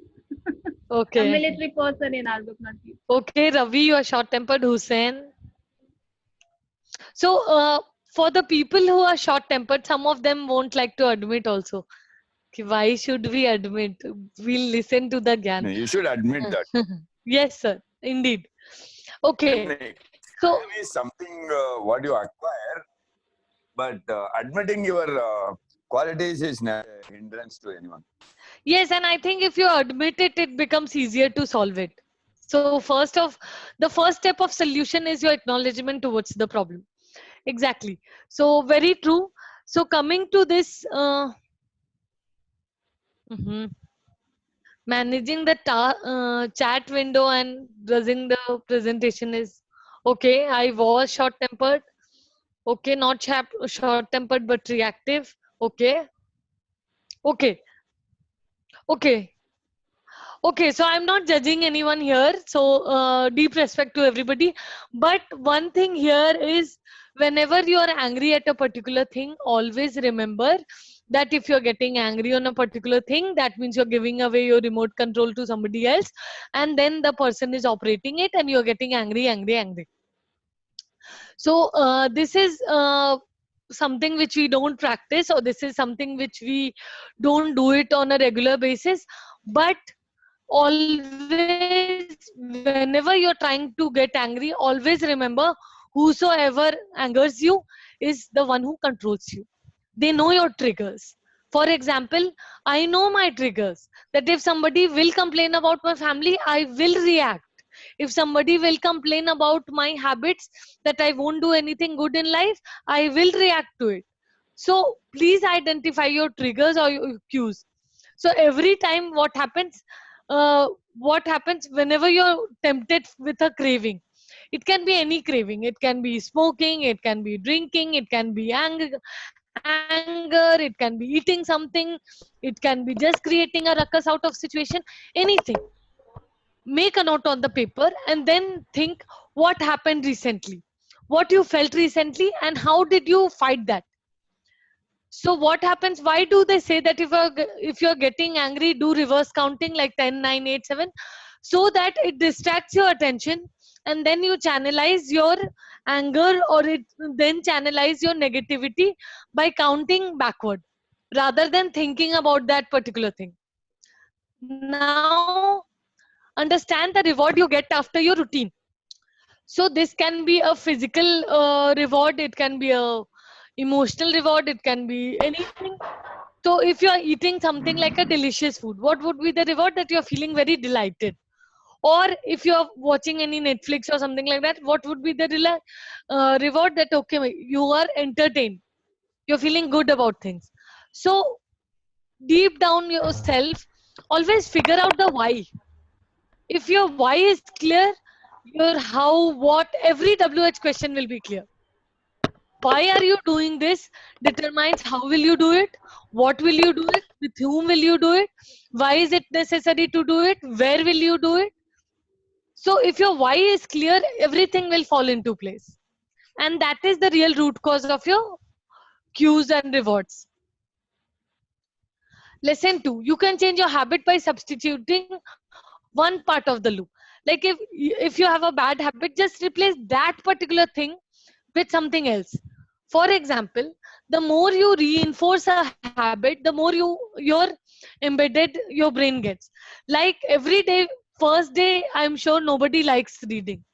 A Okay. military person in our group, not you. Okay, Ravi, you are short-tempered. Hussein. So, for the people who are short-tempered, some of them won't like to admit also. कि why should we admit? We'll listen to the No, Gyan. you should admit that. Yes, sir. Indeed. Okay. So, Crave is something what you acquire, but admitting your qualities is never a hindrance to anyone. yes, and I think if you admit it, it becomes easier to solve it. So, the first step of solution is your acknowledgement towards the problem. Exactly. So, very true. So, coming to this, mhm. Managing the chat window and buzzing the presentation is okay. I was short tempered. Okay, not short tempered but reactive. Okay, okay, okay. Okay, so I'm not judging anyone here. So deep respect to everybody. But one thing here is whenever you are angry at a particular thing, always remember that if you're getting angry on a particular thing, that means you're giving away your remote control to somebody else, and then the person is operating it, and you're getting angry, angry, angry. So this is something which we don't practice, or this is something which we don't do it on a regular basis. But always, whenever you're trying to get angry, always remember whosoever angers you is the one who controls you. They know your triggers. For example, I know my triggers, that if somebody will complain about my family, I will react. If somebody will complain about my habits, that I won't do anything good in life, I will react to it. So please identify your triggers or your cues. So every time what happens whenever you're tempted with a craving, it can be any craving, it can be smoking, it can be drinking, it can be anger, it can be eating something, it can be just creating a ruckus out of situation, anything. Make a note on the paper and then think what happened recently, what you felt recently, and how did you fight that. So what happens, why do they say that if you're getting angry, do reverse counting like 10 9 8 7, so that it distracts your attention, and then you channelize your anger, or it then channelize your negativity by counting backward rather than thinking about that particular thing. Now understand the reward you get after your routine. So this can be a physical reward, it can be a emotional reward, it can be anything. So if you are eating something like a delicious food, what would be the reward? That you are feeling very delighted. Or if you are watching any Netflix or something like that, what would be the reward? That okay, you are entertained, you're feeling good about things. So deep down yourself, always figure out the why. If your why is clear, your how, what, every WH question will be clear. Why are you doing this determines how will you do it, what will you do it, with whom will you do it, why is it necessary to do it, where will you do it. So if your why is clear, everything will fall into place, and that is the real root cause of your cues and rewards. Lesson 2, you can change your habit by substituting one part of the loop. Like if you have a bad habit, just replace that particular thing with something else. For example, the more you reinforce a habit, the more your embedded your brain gets. Like every day, first day, I'm sure nobody likes reading.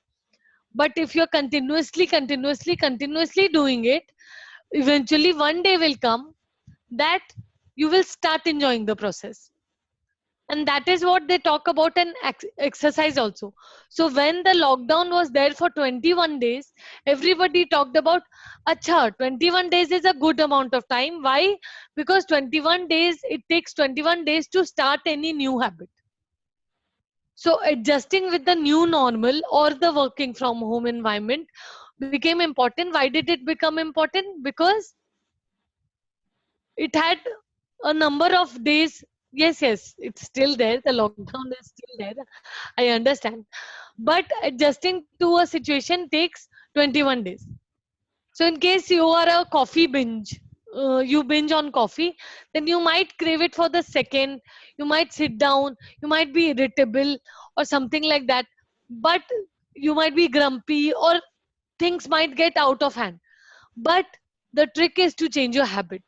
But if you're continuously doing it, eventually one day will come that you will start enjoying the process. And that is what they talk about in exercise also. So when the lockdown was there for 21 days, everybody talked about, acha, 21 days is a good amount of time. Why? Because 21 days, it takes 21 days to start any new habit. So adjusting with the new normal or the working from home environment became important. Why did it become important? Because it had a number of days. Yes, it's still there. The lockdown is still there. I understand. But adjusting to a situation takes 21 days. So in case you are a coffee binge, you binge on coffee, then you might crave it for the second. You might sit down, you might be irritable or something like that, but you might be grumpy or things might get out of hand. But the trick is to change your habit,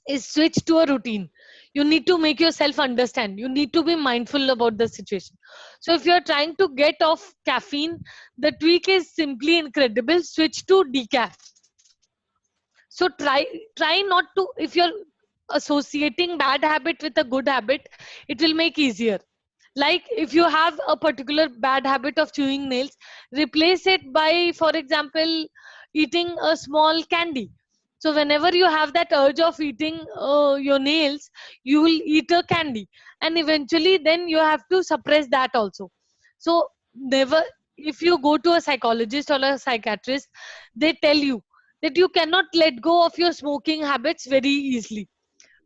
is switch to a routine. You need to make yourself understand, you need to be mindful about the situation. So if you're trying to get off caffeine, the tweak is simply incredible: switch to decaf. So try not to, if you're associating bad habit with a good habit, it will make easier. Like if you have a particular bad habit of chewing nails, replace it by, for example, eating a small candy. So whenever you have that urge of eating your nails, you will eat a candy, and eventually then you have to suppress that also. So never, if you go to a psychologist or a psychiatrist, they tell you that you cannot let go of your smoking habits very easily.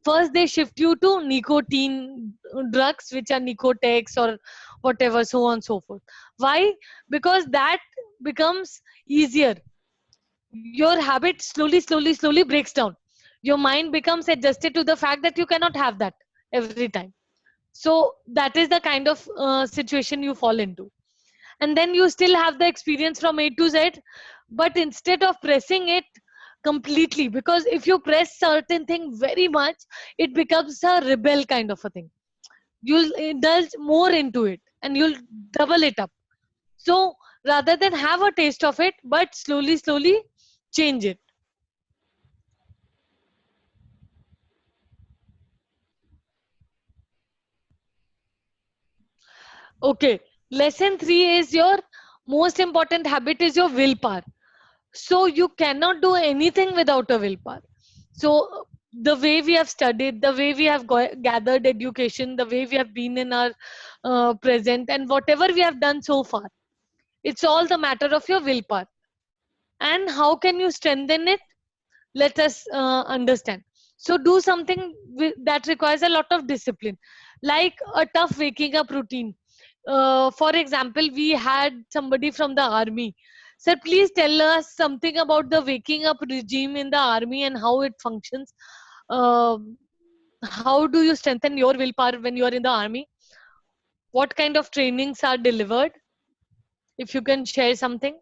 First they shift you to nicotine drugs, which are Nicotex or whatever, so on and so forth. Why? Because that becomes easier. Your habit slowly breaks down. Your mind becomes adjusted to the fact that you cannot have that every time. So that is the kind of situation you fall into. And then you still have the experience from A to Z, but instead of pressing it completely, because if you press certain thing very much, it becomes a rebel kind of a thing. You'll indulge more into it and you'll double it up. So rather than have a taste of it, but slowly change it. Okay, lesson 3 is your most important habit is your willpower. So you cannot do anything without a willpower. So the way we have studied, the way we have gathered education, the way we have been in our present, and whatever we have done so far, it's all the matter of your willpower. And how can you strengthen it? Let us understand. So do something that requires a lot of discipline, like a tough waking up routine. For example, we had somebody from the army. Sir, please tell us something about the waking up regime in the army and how it functions. How do you strengthen your willpower when you are in the army? What kind of trainings are delivered? If you can share something.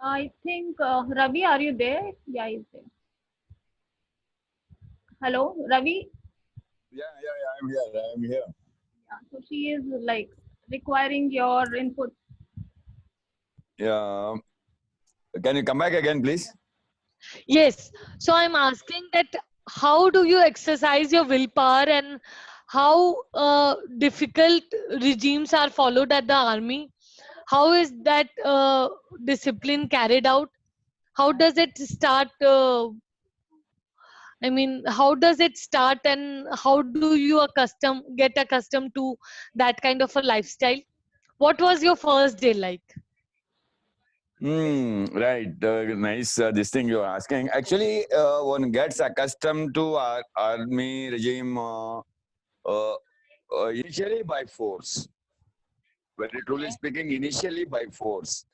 I think Ravi, are you there? Yeah, he's there. Hello, Ravi. I'm here. Yeah, so she is like requiring your input. Yeah. Can you come back again, please? Yes. So I'm asking that how do you exercise your willpower, and how difficult regimes are followed at the army? How is that discipline carried out? How does it start? I mean, how does it start, and how do you get accustomed to that kind of a lifestyle? What was your first day like? Right. Nice. This thing you're asking. Actually, one gets accustomed to our army regime initially by force. Very truly speaking, initially by force.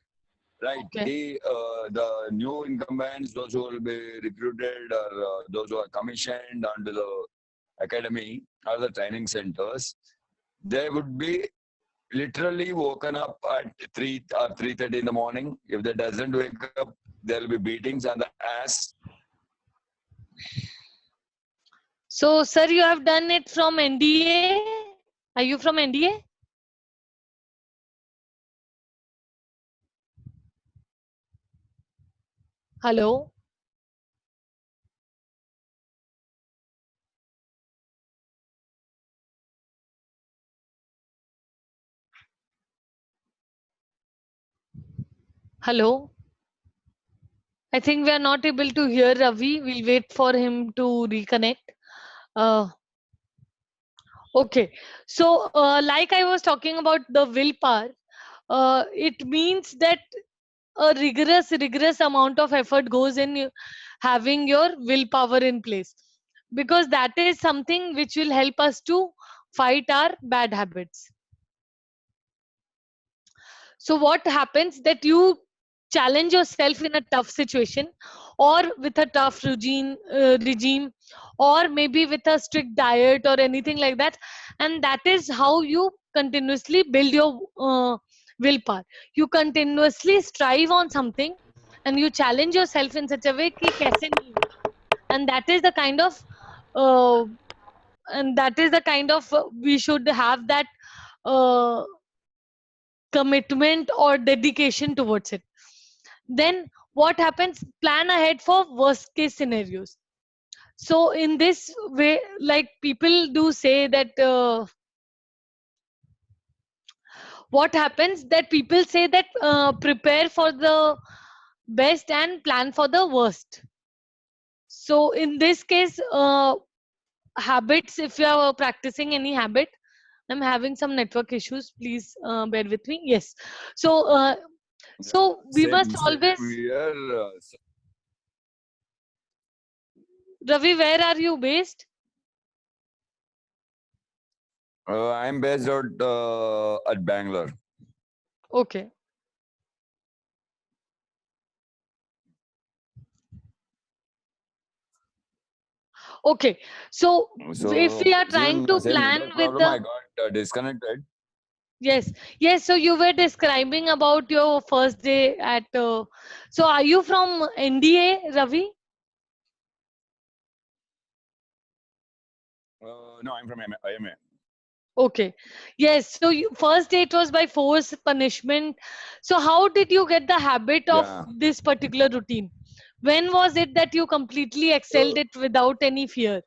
Right. Okay. The new incumbents, those who will be recruited, or those who are commissioned onto the academy or the training centers, they would be literally woken up at 3 or 3:30 in the morning. If they doesn't wake up, there will be beatings on the ass. So, sir, you have done it from NDA? Are you from NDA? Hello? Hello? I think we are not able to hear Ravi. We'll wait for him to reconnect. Uh, okay. So, like I was talking about the willpower, it means that a rigorous amount of effort goes in having your willpower in place, because that is something which will help us to fight our bad habits. So what happens that you challenge yourself in a tough situation, or with a tough regime, or maybe with a strict diet or anything like that. And that is how you continuously build your willpower. You continuously strive on something, and you challenge yourself in such a way कि कैसे नहीं होगा. And that is the kind of uh, we should have that uh, commitment or dedication towards it. Then what happens? Plan ahead for worst case scenarios. So in this way, like people do say that what happens, that people say that prepare for the best and plan for the worst. So in this case, habits, if you are practicing any habit, I'm having some network issues, please bear with me. Yes. So we must always, here. Ravi, where are you based? I'm based out at Bangalore. Okay. Okay. So if we are trying to plan with the, I got disconnected. yes, so you were describing about your first day at so are you from NDA, Ravi? No, I'm from IMA. Okay. Yes. So first day it was by force punishment. So how did you get the habit of this particular routine? When was it that you completely excelled it without any fear?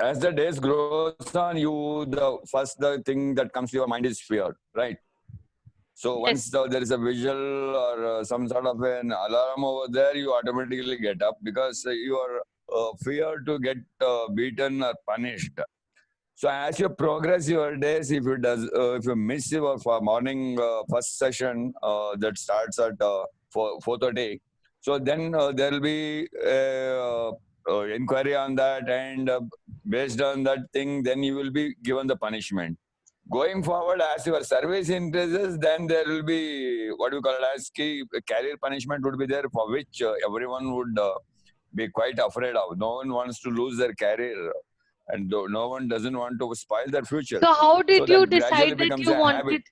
As the days grows on, the thing that comes to your mind is fear, right? So once there is a visual or some sort of an alarm over there, you automatically get up because you are fear to get beaten or punished. So as you progress your days, if you miss your morning first session that starts at 4:30, so then there will be inquiry on that, and based on that thing, then you will be given the punishment. Going forward, as your service increases, then there will be what we call as career punishment would be there, for which everyone would be quite afraid of. No one wants to lose their career, and no one doesn't want to spoil their future. So how did you that gradually decide that becomes you a wanted? habit.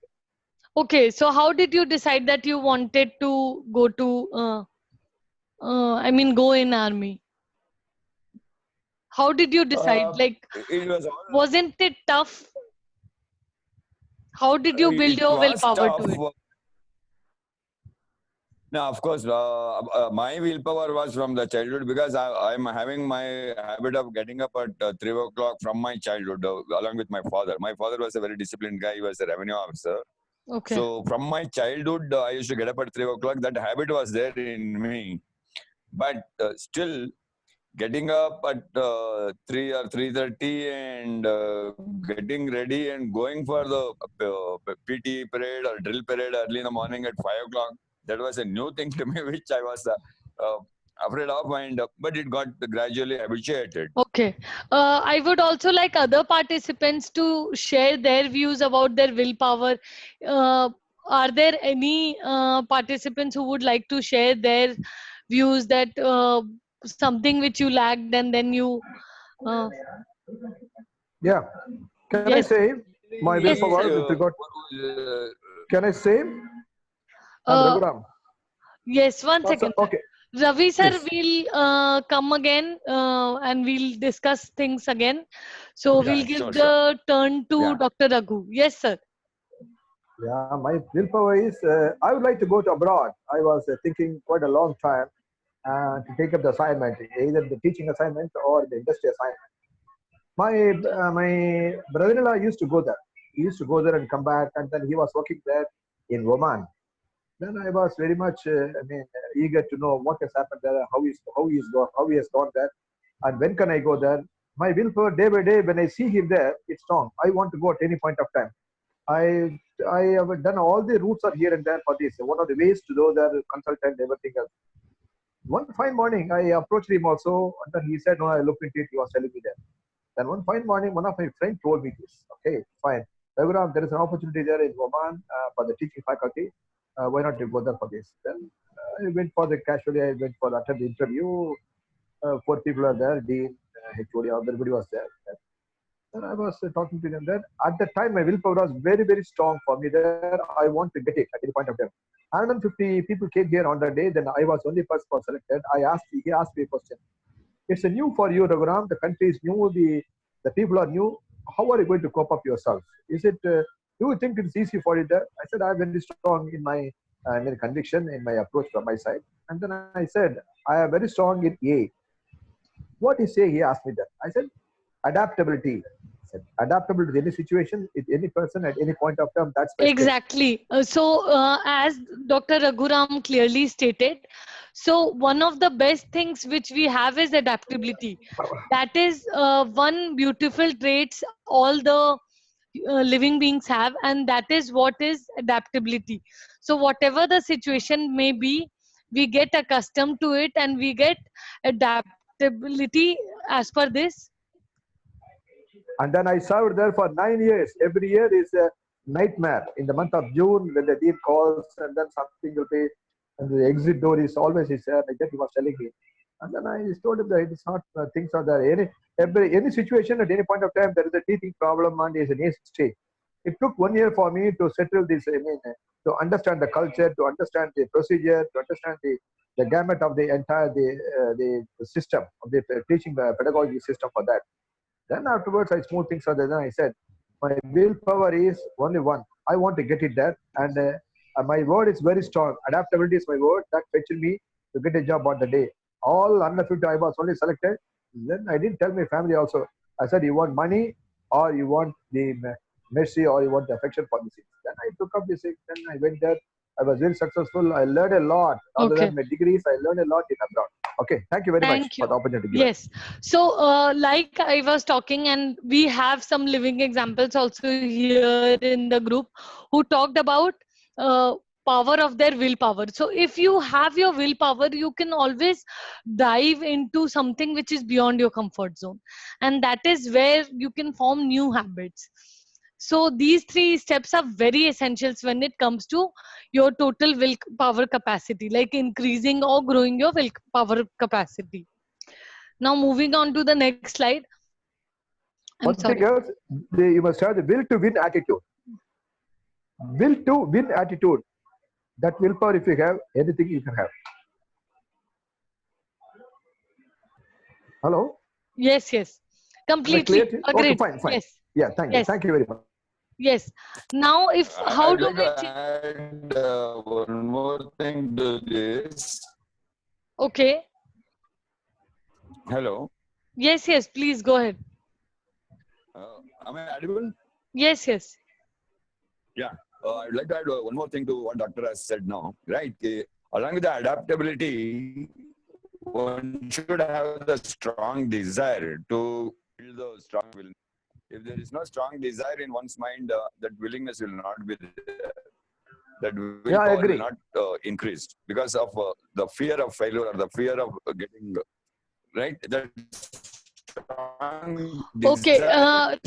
Okay, so how did you decide that you wanted to go to? Go in army. How did you decide? Like, It was wasn't it tough? How did you build your willpower to it? No, of course, my willpower was from the childhood, because I'm having my habit of getting up at 3 o'clock from my childhood, along with my father. My father was a very disciplined guy. He was a revenue officer. Okay. So from my childhood, I used to get up at 3 o'clock. That habit was there in me. But still, getting up at 3 or 3:30 and getting ready and going for the PT parade or drill parade early in the morning at 5 o'clock, that was a new thing to me, which I was afraid of, but it got gradually habituated. Okay. I would also like other participants to share their views about their willpower. Are there any participants who would like to share their views that something which you lacked and then you... Yeah. Can I Yes. say my Yes. willpower with regard? Can I say? Raghuram. Yes, one second. Okay. Ravi sir Please. will come again and we'll discuss things again. So Yeah, we'll give sure, the turn to Yeah. Dr. Raghu. Yes, sir. Yeah, my willpower is I would like to go to abroad. I was thinking quite a long time to take up the assignment, either the teaching assignment or the industry assignment. My brother-in-law used to go there. He used to go there and come back, and then he was working there in Oman. Then I was very much, eager to know what has happened there, how he has gone there, and when can I go there. My willpower, day by day, when I see him there, it's strong. I want to go at any point of time. I have done all the routes are here and there for this. What are the ways to go there, consultant, everything else. One fine morning, I approached him also, and then he said, "No, I looked into it." He was telling me that. Then one fine morning, one of my friends told me this. Okay, fine. Raghuram, there is an opportunity there in Oman for the teaching faculty. Why not you go there for this? Then I went for the casually. I went for the attend the interview. 4 people are there. Dean, HOD, everybody was there. And I was talking to them there. At the time, my willpower was very, very strong for me there. I want to get it at any point of time. 150 people came here on that day. Then I was only first was selected. He asked me a question. It's a new for you, Raghuram. The country is new. The people are new. How are you going to cope up yourself? Is it? Do you think it's easy for you there? I said I'm very strong in my conviction, in my approach from my side. And then I said I am very strong in A. What is A? He asked me that. I said adaptability. I said adaptable to any situation, with any person at any point of time. That's my strength. Exactly. As Dr. Raghuram clearly stated, so one of the best things which we have is adaptability. That is one beautiful traits all the living beings have, and that is what is adaptability. So whatever the situation may be, we get accustomed to it and we get adaptability as per this. And then I served there for 9 years. Every year is a nightmare. In the month of June, when the dean calls, and then something will be, and the exit door is always there. Like that he was telling me. And then I told him that it's not things are there. Any situation at any point of time, there is a teething problem and is an stage. It took 1 year for me to settle this. To understand the culture, to understand the procedure, to understand the gamut of the entire the system of the teaching pedagogy system for that. Then afterwards, I smooth things out. Then I said, my willpower is only one. I want to get it there, and my word is very strong. Adaptability is my word that fetched me to get a job on the day. All under 50, I was only selected. Then I didn't tell my family also. I said, you want money, or you want the mercy, or you want the affection for the things. Then I took up this thing. Then I went there. I was very successful. I learned a lot. Other than my degrees, I learned a lot in abroad. Okay, thank you very much for the opportunity. Yes. So, like I was talking, and we have some living examples also here in the group who talked about power of their willpower. So, if you have your willpower, you can always dive into something which is beyond your comfort zone, and that is where you can form new habits. So these 3 steps are very essential when it comes to your total willpower capacity, like increasing or growing your willpower capacity. Now moving on to the next slide. One thing else, you must have the will to win attitude. Will to win attitude. That willpower, if you have, anything you can have. Hello? Yes, yes. Completely agreed. Okay, fine. Yes. Yeah, thank you. Thank you very much. Yes. Now, how do we add one more thing to this? Okay. Hello. Yes, yes. Please go ahead. Am I audible? Yes, yes. Yeah. I'd like to add one more thing to what Doctor has said now. Right. Along with the adaptability, one should have the strong desire to build the strong will. If there is no strong desire in one's mind, that willingness will not be there. That willpower will not increase because of the fear of failure or the fear of getting right. That strong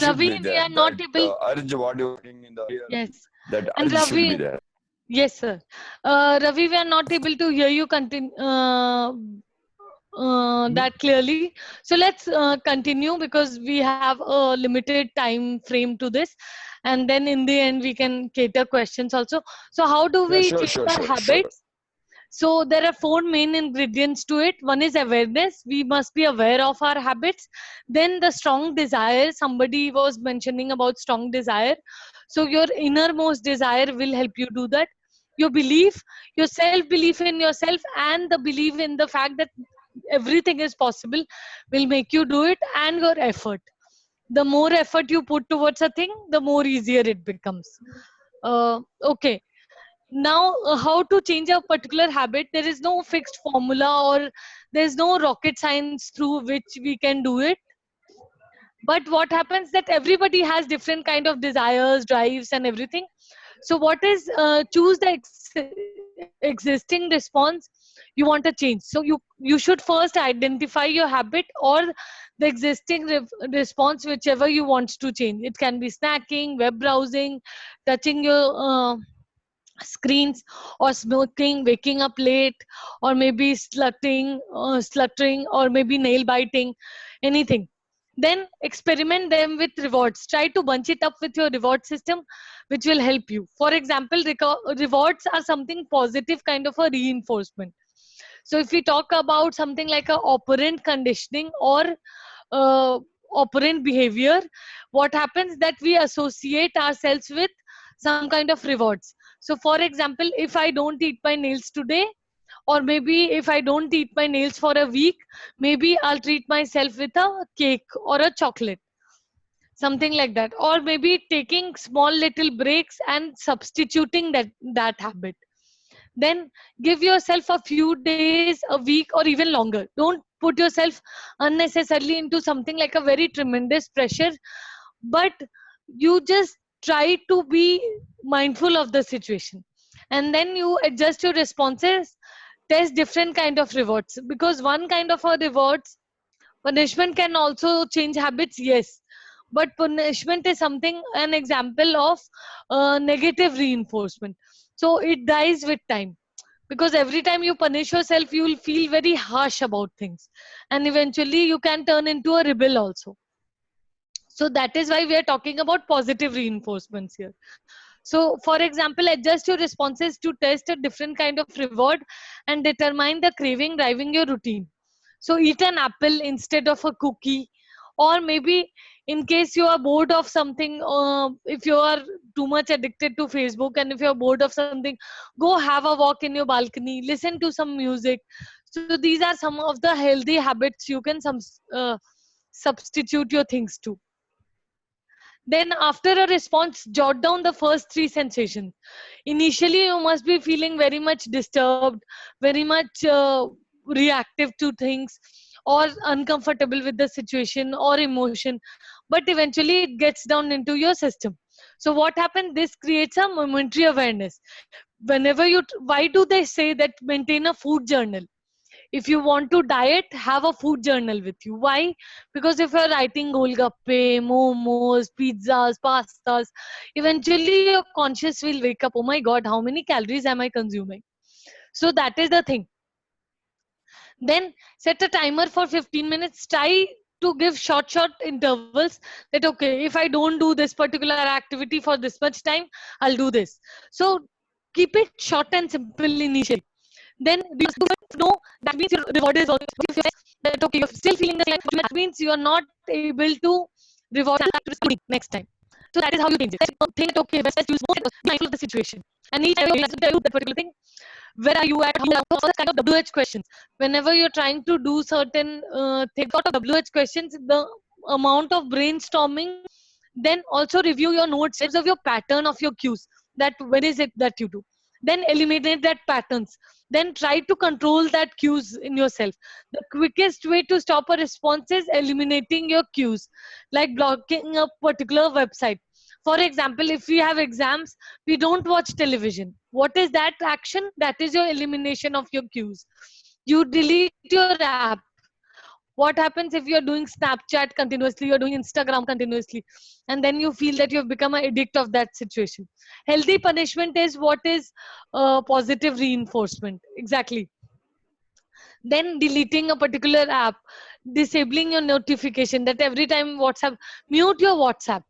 Ravi, we are not able. Urge what you're doing in the fear. Yes. That and urge Ravi, should be there. Yes, sir. Ravi, we are not able to hear you continue. That clearly. So let's continue because we have a limited time frame to this, and then in the end we can cater questions also. So how do we change our habits? So there are 4 main ingredients to it. One is awareness. We must be aware of our habits. Then the strong desire. Somebody was mentioning about strong desire. So your innermost desire will help you do that. Your belief, your self-belief in yourself, and the belief in the fact that everything is possible will make you do it, and your effort. The more effort you put towards a thing, the more easier it becomes. Okay. Now, how to change a particular habit? There is no fixed formula or there's no rocket science through which we can do it. But what happens that everybody has different kind of desires, drives, and everything. So what is choose the existing response. you want a change. So you should first identify your habit or the existing response, whichever you want to change. It can be snacking, web browsing, touching your screens, or smoking, waking up late, or maybe sluttering, or maybe nail biting, anything. Then experiment them with rewards. Try to bunch it up with your reward system, which will help you. For example, rewards are something positive, kind of a reinforcement. So if we talk about something like a operant conditioning or uh, operant behavior, what happens that we associate ourselves with some kind of rewards. So for example, if I don't eat my nails today, or maybe if I don't eat my nails for a week, maybe I'll treat myself with a cake or a chocolate, something like that. Or maybe taking small little breaks and substituting that habit. Then give yourself a few days, a week, or even longer. Don't put yourself unnecessarily into something like a very tremendous pressure, but you just try to be mindful of the situation, and then you adjust your responses. Test different kind of rewards, because one kind of a rewards, punishment can also change habits, yes, but punishment is something, an example of negative reinforcement. So it dies with time, because every time you punish yourself, you will feel very harsh about things, and eventually you can turn into a rebel also. So that is why we are talking about positive reinforcements here. So for example, adjust your responses to test a different kind of reward and determine the craving driving your routine. So eat an apple instead of a cookie, or maybe in case you are bored of something, if you are too much addicted to Facebook, and if you are bored of something, go have a walk in your balcony, listen to some music. So these are some of the healthy habits you can substitute your things to. Then after a response, jot down the first three sensations. Initially, you must be feeling very much disturbed, very much reactive to things, or uncomfortable with the situation or emotion, but eventually it gets down into your system. So what happens? This creates a momentary awareness. Whenever why do they say that maintain a food journal? If you want to diet, have a food journal with you. Why? Because if you're writing golgappe, momos, pizzas, pastas, eventually your conscious will wake up, oh my god, how many calories am I consuming? So that is the thing. Then set a timer for 15 minutes. Try to give short intervals, that okay, if I don't do this particular activity for this much time, I'll do this. So keep it short and simple initially. Then do it, no, that means your reward is also, if you're that okay, you're still feeling the same, that means you are not able to reward responding next time. So that is how you change it. Think okay, let's use more, be mindful of the situation, and each time you do that particular thing, where are you at, how are you, kind of WH questions. Whenever you're trying to do certain things out of WH questions, the amount of brainstorming. Then also review your notes, observe your pattern of your cues, that when is it that you do, then eliminate that patterns. Then try to control that cues in yourself. The quickest way to stop a response is eliminating your cues, like blocking a particular website. For example, if we have exams, we don't watch television. What is that action? That is your elimination of your cues. You delete your app. What happens if you're doing Snapchat continuously, you're doing Instagram continuously, and then you feel that you've become an addict of that situation? Healthy punishment is what is positive reinforcement. Exactly. Then deleting a particular app, disabling your notification, that every time WhatsApp, mute your WhatsApp.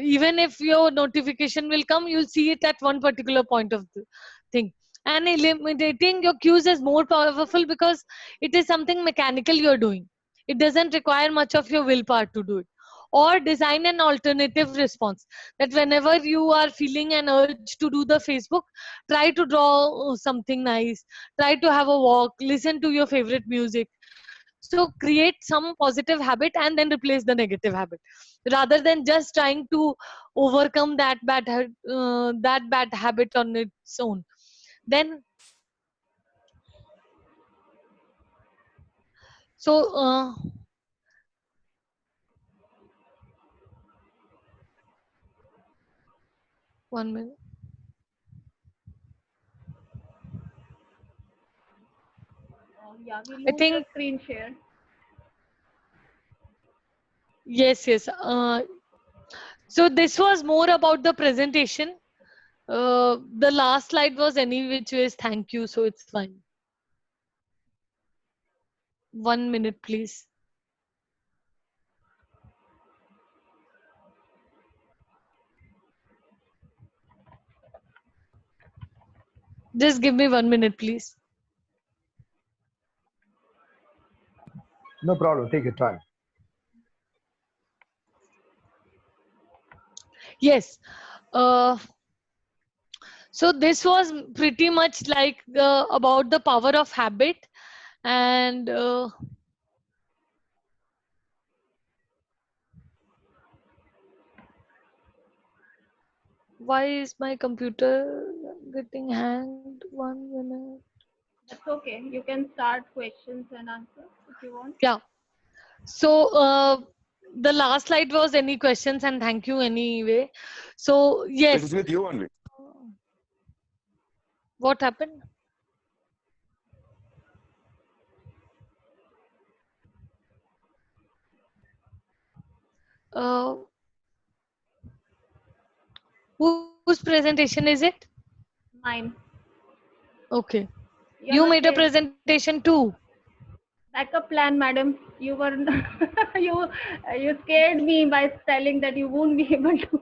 Even if your notification will come, you'll see it at one particular point of the thing. And eliminating your cues is more powerful, because it is something mechanical you're doing. It doesn't require much of your willpower to do it. Or design an alternative response, that whenever you are feeling an urge to do the Facebook, try to draw something nice, try to have a walk, listen to your favorite music. So create some positive habit and then replace the negative habit, rather than just trying to overcome that bad habit on its own. Then so 1 minute. Yeah, we I lose the think screen share. yes, yes. So this was more about the presentation. The last slide was any which ways thank you, so it's fine. 1 minute, please. Just give me 1 minute, please. No problem. Take your time. Yes. So this was pretty much like about the power of habit, and why is my computer getting hanged? 1 minute. That's okay. You can start questions and answers if you want. Yeah. So the last slide was any questions, and thank you anyway. So It yes. is with you only. What happened? Uh, whose presentation is it? Mine. Okay. You're You not made a saying presentation too. backup plan, madam. You were you scared me by telling that you won't be able to.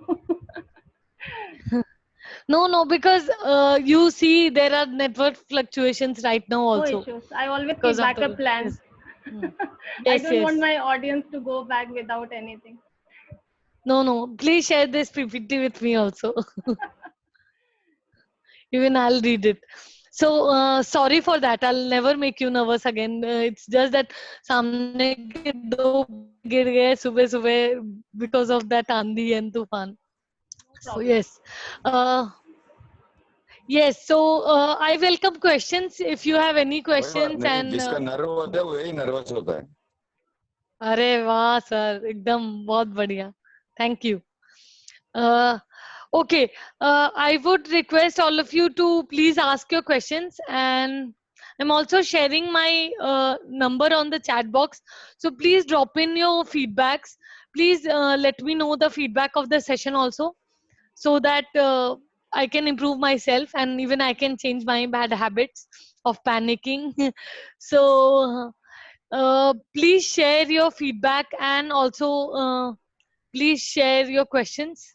No, because you see there are network fluctuations right now No also issues. I always because keep of backup the plans. yes. Hmm. I Yes, don't want yes. my audience to go back without anything. No. Please share this PPT with me also. Even I'll read it. So sorry for that. I'll never make you nervous again. It's just that सामने के दो गिर गए सुबह सुबह because of that आंधी and तूफान. No So problem. yes. Yes, so I welcome questions if you have any कोई बात questions नहीं, and जिसका नर्व होता है वही नर्वस होता है. अरे वाह सर एकदम बहुत बढ़िया. Thank you. Okay, I would request all of you to please ask your questions, and I'm also sharing my number on the chat box. So please drop in your feedbacks. Please let me know the feedback of the session also, so that I can improve myself and even I can change my bad habits of panicking. So please share your feedback and also please share your questions.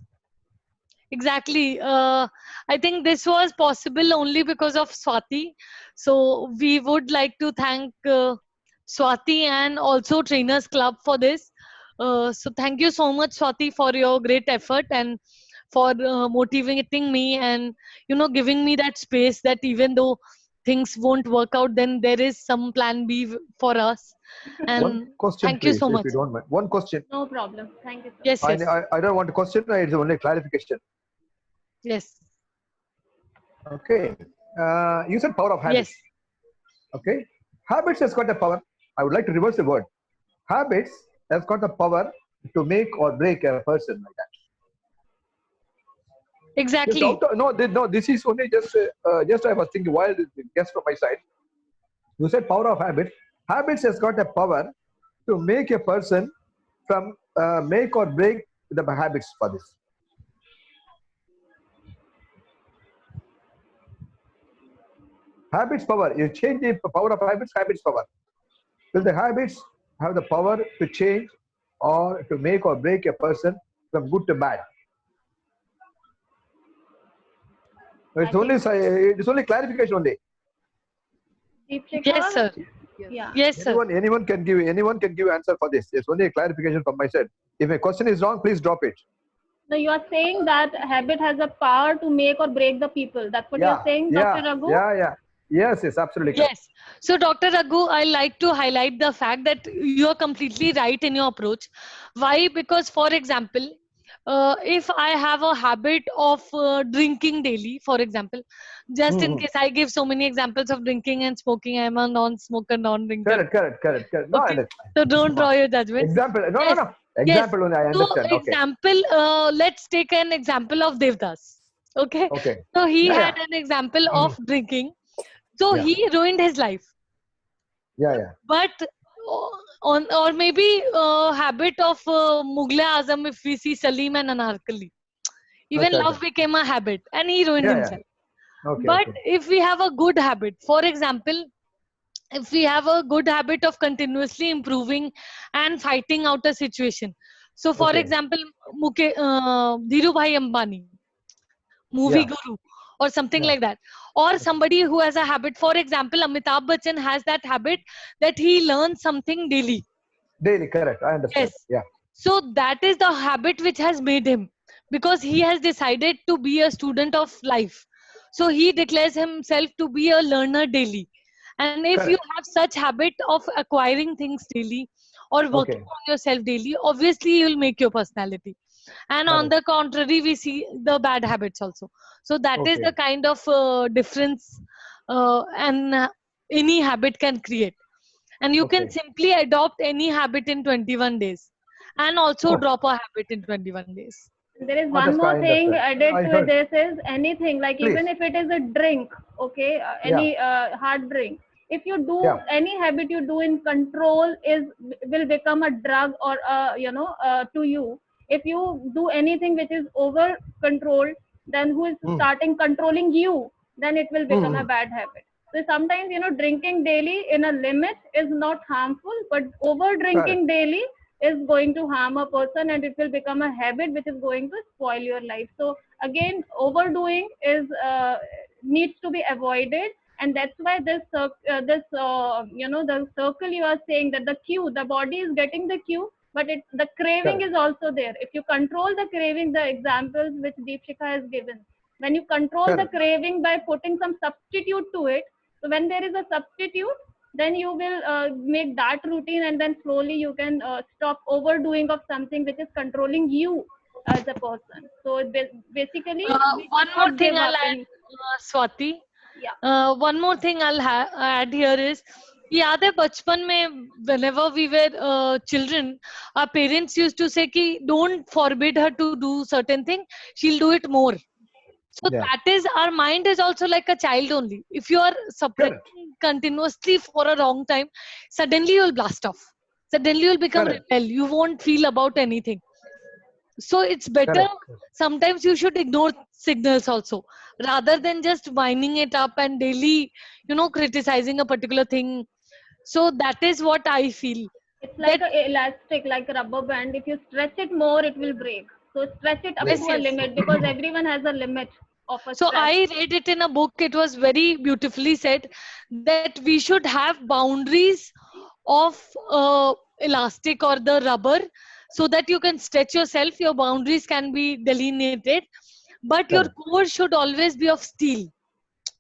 Exactly. I think this was possible only because of Swati. So we would like to thank Swati and also Trainers Club for this. So thank you so much, Swati, for your great effort and for motivating me and giving me that space that even though things won't work out, then there is some plan B for us. One And question, thank you please, so if much. you don't mind. One question. No problem. Thank you so much. Yes, yes, I don't want a question. It's only clarification. yes, Okay. You said power of habits. yes. Okay. Habits has got a power. I would like to reverse the word. Habits has got the power to make or break a person like that. Exactly. Yes, no, this is only just I was thinking while guess from my side. You said power of habit. Habits has got a power to make a person from make or break the habits for this. Habits power. You change the power of habits. Habits power. Will the habits have the power to change or to make or break a person from good to bad? It's only clarification only. Yes, sir. Yeah. Yes, sir. Anyone can give answer for this. It's only a clarification from my side. If a question is wrong, please drop it. No, you are saying that habit has a power to make or break the people. That's what you're saying, Dr. Raghu? Yeah. Yes, absolutely correct. Yes. So, Dr. Raghu, I like to highlight the fact that you are completely right in your approach. Why? Because, for example, if I have a habit of drinking daily, for example, just in case I give so many examples of drinking and smoking, I'm a non-smoker, non-drinker. Correct. No, Okay. So don't draw your judgment. Example. No. Yes. Example only. I understand. So, Okay. example, let's take an example of Devdas. Okay. Okay. So he Yeah, had an example of drinking. So Yeah. he ruined his life. Yeah. But or maybe habit of Mughal Azam, if we see Salim and Anarkali. Even Okay. love became a habit and he ruined Yeah. himself. Okay. But Okay. if we have a good habit, for example, if we have a good habit of continuously improving and fighting out a situation. So, for Okay. example, Dhirubhai Ambani, movie Yeah. guru, or something Yeah. like that, or somebody who has a habit. For example, Amitabh Bachchan has that habit that he learns something daily. Daily, correct. I understand. Yes. Yeah. So that is the habit which has made him, because he has decided to be a student of life. So he declares himself to be a learner daily. And if you Correct. have such habit of acquiring things daily or working Okay. on yourself daily, obviously you'll make your personality. And on Correct. the contrary, we see the bad habits also. So that is the Okay. kind of difference and any habit can create. And you can Okay. simply adopt any habit in 21 days and also Oh, drop a habit in 21 days. There is one Anushka, more I thing understand. added I to heard. this is anything, like Please. even if it is a drink, okay, Yeah. any hard drink. If you do Yeah. any habit you do in control will become a drug or to you. If you do anything which is over controlled, then who is Mm. starting controlling you, then it will become a Mm. bad habit. So sometimes drinking daily in a limit is not harmful, but over drinking daily is going to harm a person and it will become a habit which is going to spoil your life. So again, overdoing is needs to be avoided, and that's why the circle you are saying, that the cue, the body is getting the cue, but the craving Correct. is also there. If you control the craving, the examples which Deepshika has given, when you control the Correct. craving by putting some substitute to it, so when there is a substitute, then you will make that routine, and then slowly you can stop overdoing of something which is controlling you as a person. So basically we One should more not thing give I'll up add, in. Swati. Yeah. One more thing I'll add here is, याद है बचपन में whenever we were children, our parents used to say कि don't forbid her to do certain thing, she'll do it more. So Yeah. that is, our mind is also like a child only. If you are suppressing Correct. continuously for a long time, suddenly you'll blast off. Suddenly you'll become Correct. rebel. You won't feel about anything. So it's better, Correct. sometimes you should ignore signals also, rather than just winding it up and daily criticizing a particular thing. So that is what I feel, It's that like a elastic, like a rubber band. If you stretch it more, it will break. So stretch it up yes, to a yes. limit, because everyone has a limit of a So stretch. I read it in a book, it was very beautifully said that we should have boundaries of elastic or the rubber, so that you can stretch yourself, your boundaries can be delineated, but your Correct. core should always be of steel.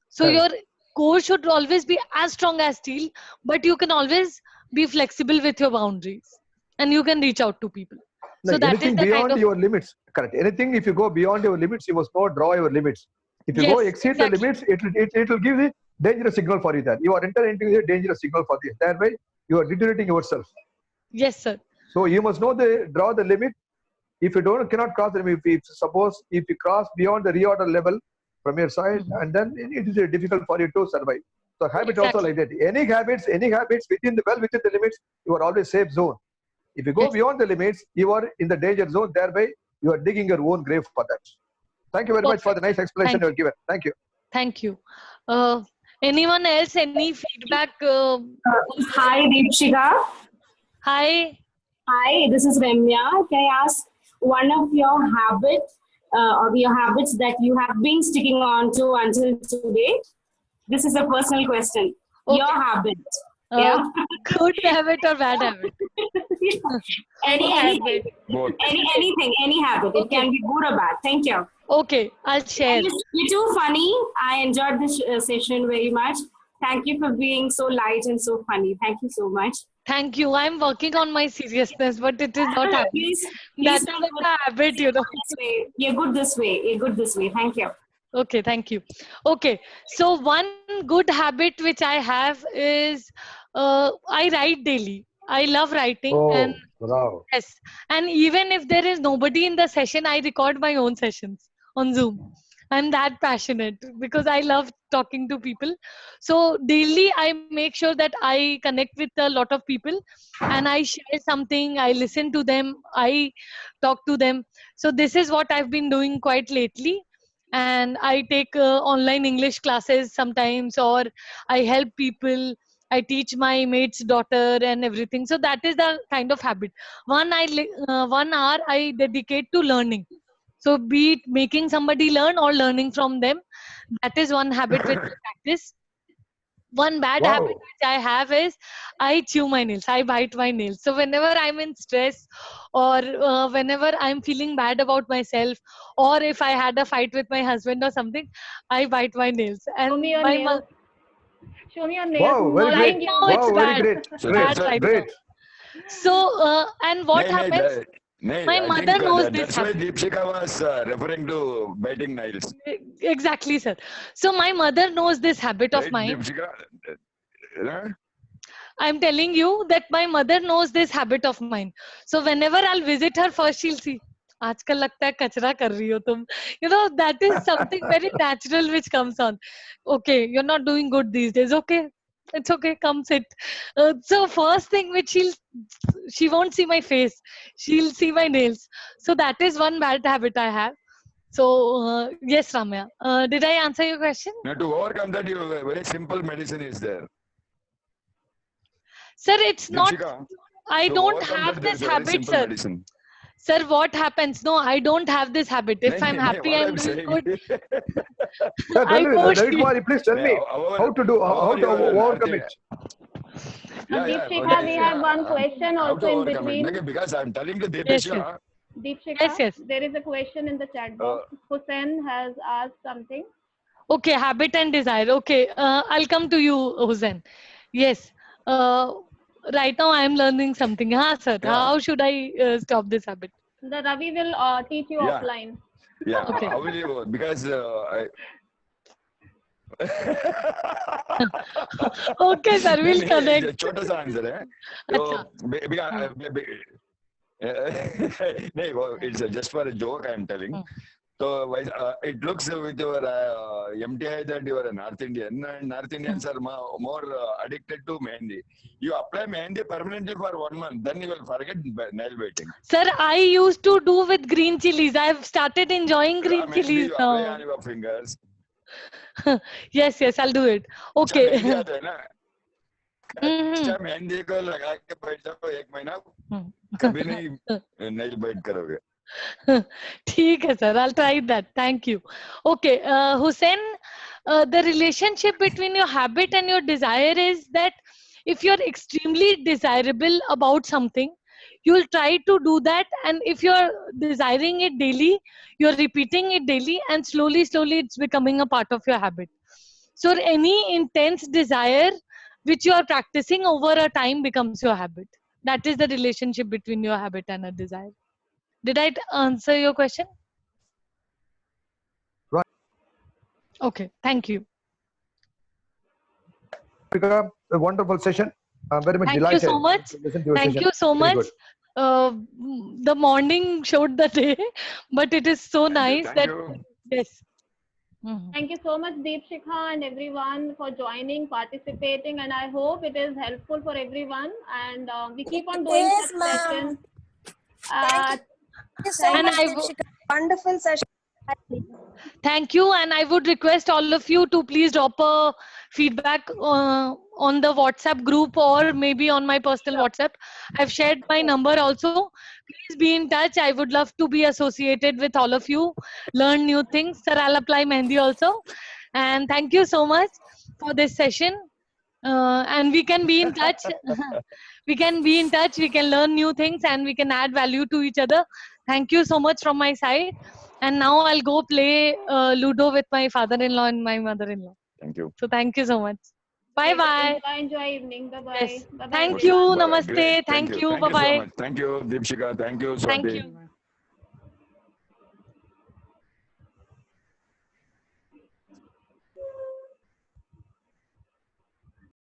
So Correct. your core should always be as strong as steel, but you can always be flexible with your boundaries and you can reach out to people. No, So that is anything the kind beyond of, your limits. Correct. Anything, if you go beyond your limits, you must not draw your limits. If you go yes, exceed the exactly. limits, it will give the dangerous signal for you that you are entering into the dangerous signal for the entire way. You are deteriorating yourself. Yes, sir. So you must know draw the limit. If you cannot cross the limit, if you cross beyond the reorder level from your side, and then it is difficult for you to survive. So habit also Exactly. like that. Any habits within the limits, you are always safe zone. If you go Yes. beyond the limits, you are in the danger zone. Thereby, you are digging your own grave for that. Thank you very much for the nice explanation Thank you you. have given. Thank you. Thank you. Anyone else? Any feedback? Hi, Deepshika. Hi. Hi, this is Ramya. Can I ask one of your habits that you have been sticking on to until today? This is a personal question. Your habit. Yeah. Good habit or bad habit? Anything. Both. Any habit. It can be good or bad. Thank you. Okay, I'll share. You're too funny. I enjoyed this session very much. Thank you for being so light and so funny. Thank you so much. Thank you. I'm working on my seriousness, but it is not happening. Please That is don't like a habit, This way. You're good this way. You're good this way. Thank you. Okay, thank you. Okay, so one good habit which I have is I write daily. I love writing, and wow. yes, and even if there is nobody in the session, I record my own sessions on Zoom. I'm that passionate because I love talking to people. So daily I make sure that I connect with a lot of people and I share something, I listen to them, I talk to them. So this is what I've been doing quite lately. And I take online English classes sometimes, or I help people. I teach my mate's daughter and everything. So that is the kind of habit. 1 hour I dedicate to learning. So be it making somebody learn or learning from them, that is one habit which I practice. One bad habit Wow. which I have is I chew my nails. I bite my nails. So whenever I'm in stress, or whenever I'm feeling bad about myself, or if I had a fight with my husband or something, I bite my nails. Show me And your my nails. Show me your nails. Wow, very right great. now it's Wow, very bad. great. So Great, Bad right now. great. So and what happens? My I mother think knows this that's why habit. Deepshika was referring to biting nails. Exactly, sir. So my mother knows this habit of Right, mine. Deepshika? Huh? I'm telling you that my mother knows this habit of mine. So whenever I'll visit her, first she'll see, आजकल लगता है कचरा कर रही हो तुम. You know, that is something very natural which comes on. Okay, you're not doing good these days. Okay, it's okay. Come sit. So first thing which she won't see my face. She'll see my nails. So that is one bad habit I have. So yes, Ramya. Did I answer your question? Now, to overcome that, a very simple medicine is there. Sir, it's not. Deepshika, I to don't overcome have that, there this is a very habit, simple sir. medicine. Sir, what happens? No, I don't have this habit. If I'm happy, what I'm I'm doing saying. good. Sir, I tell me, post David it. Kumari, please tell me how to do, how to overcome it. Deepshika, we have one question How also to in overcome between. it? Because I'm telling to Yes, Deepshika, yes. Deepshika, Yes. there is a question in the chat box. Hussein has asked something. Okay, habit and desire. Okay, I'll come to you, Hussein. Yes. Right now, I'm learning something. Huh, sir? Yeah. How should I stop this habit? The Ravi will teach you Yeah. offline. yeah, Okay. how will you? Because Okay, sir. We'll connect. छोटा सा answer है अच्छा. It's just for a joke I'm telling. So it looks with your MTI that you are a North Indian, and North Indians are more addicted to mehendi. You apply mehendi permanently for 1 month, then you will forget nail biting. Sir, I used to do with green chilies. I've started enjoying green Mehendi chilies you apply now. on your fingers. Yes, I'll do it. Okay. Mehndi आता है ना कच्चा मेहंदी को लगा के बैठ जाओ 1 महीना कभी नहीं nail bite करोगे. ठीक है sir, I'll try that. Thank you. Okay, Hussein, the relationship between your habit and your desire is that if you're extremely desirable about something, you'll try to do that, and if you're desiring it daily, you're repeating it daily, and slowly it's becoming a part of your habit. So any intense desire which you are practicing over a time becomes your habit. That is the relationship between your habit and a desire. Did I answer your question? Right. Okay, thank you. A wonderful session. I'm very much Thank delighted you so much. to listen to your Thank session. you so Very much. good. The morning showed the day, but it is so nice Thank that you. yes. Thank you so much, Deepshika, and everyone for joining, participating, and I hope it is helpful for everyone. And we keep on doing Yes, such ma'am. sessions. Thank you so And much, I Deepshika. Wonderful session. Thank you, and I would request all of you to please drop a feedback on the WhatsApp group or maybe on my personal WhatsApp. I've shared my number also. Please be in touch. I would love to be associated with all of you, learn new things. Sir, I'll apply Mehendi also. And thank you so much for this session. And we can be in touch. We can be in touch. We can learn new things and we can add value to each other. Thank you so much from my side. And now I'll go play Ludo with my father-in-law and my mother-in-law. Thank you. So thank you so much. Bye bye. Enjoy evening. Bye bye. Yes. Bye bye. Thank you. Great. Namaste. Thank you. Thank Bye you so bye. much. Thank you, Deepshika. Thank you, Thank Swati. you.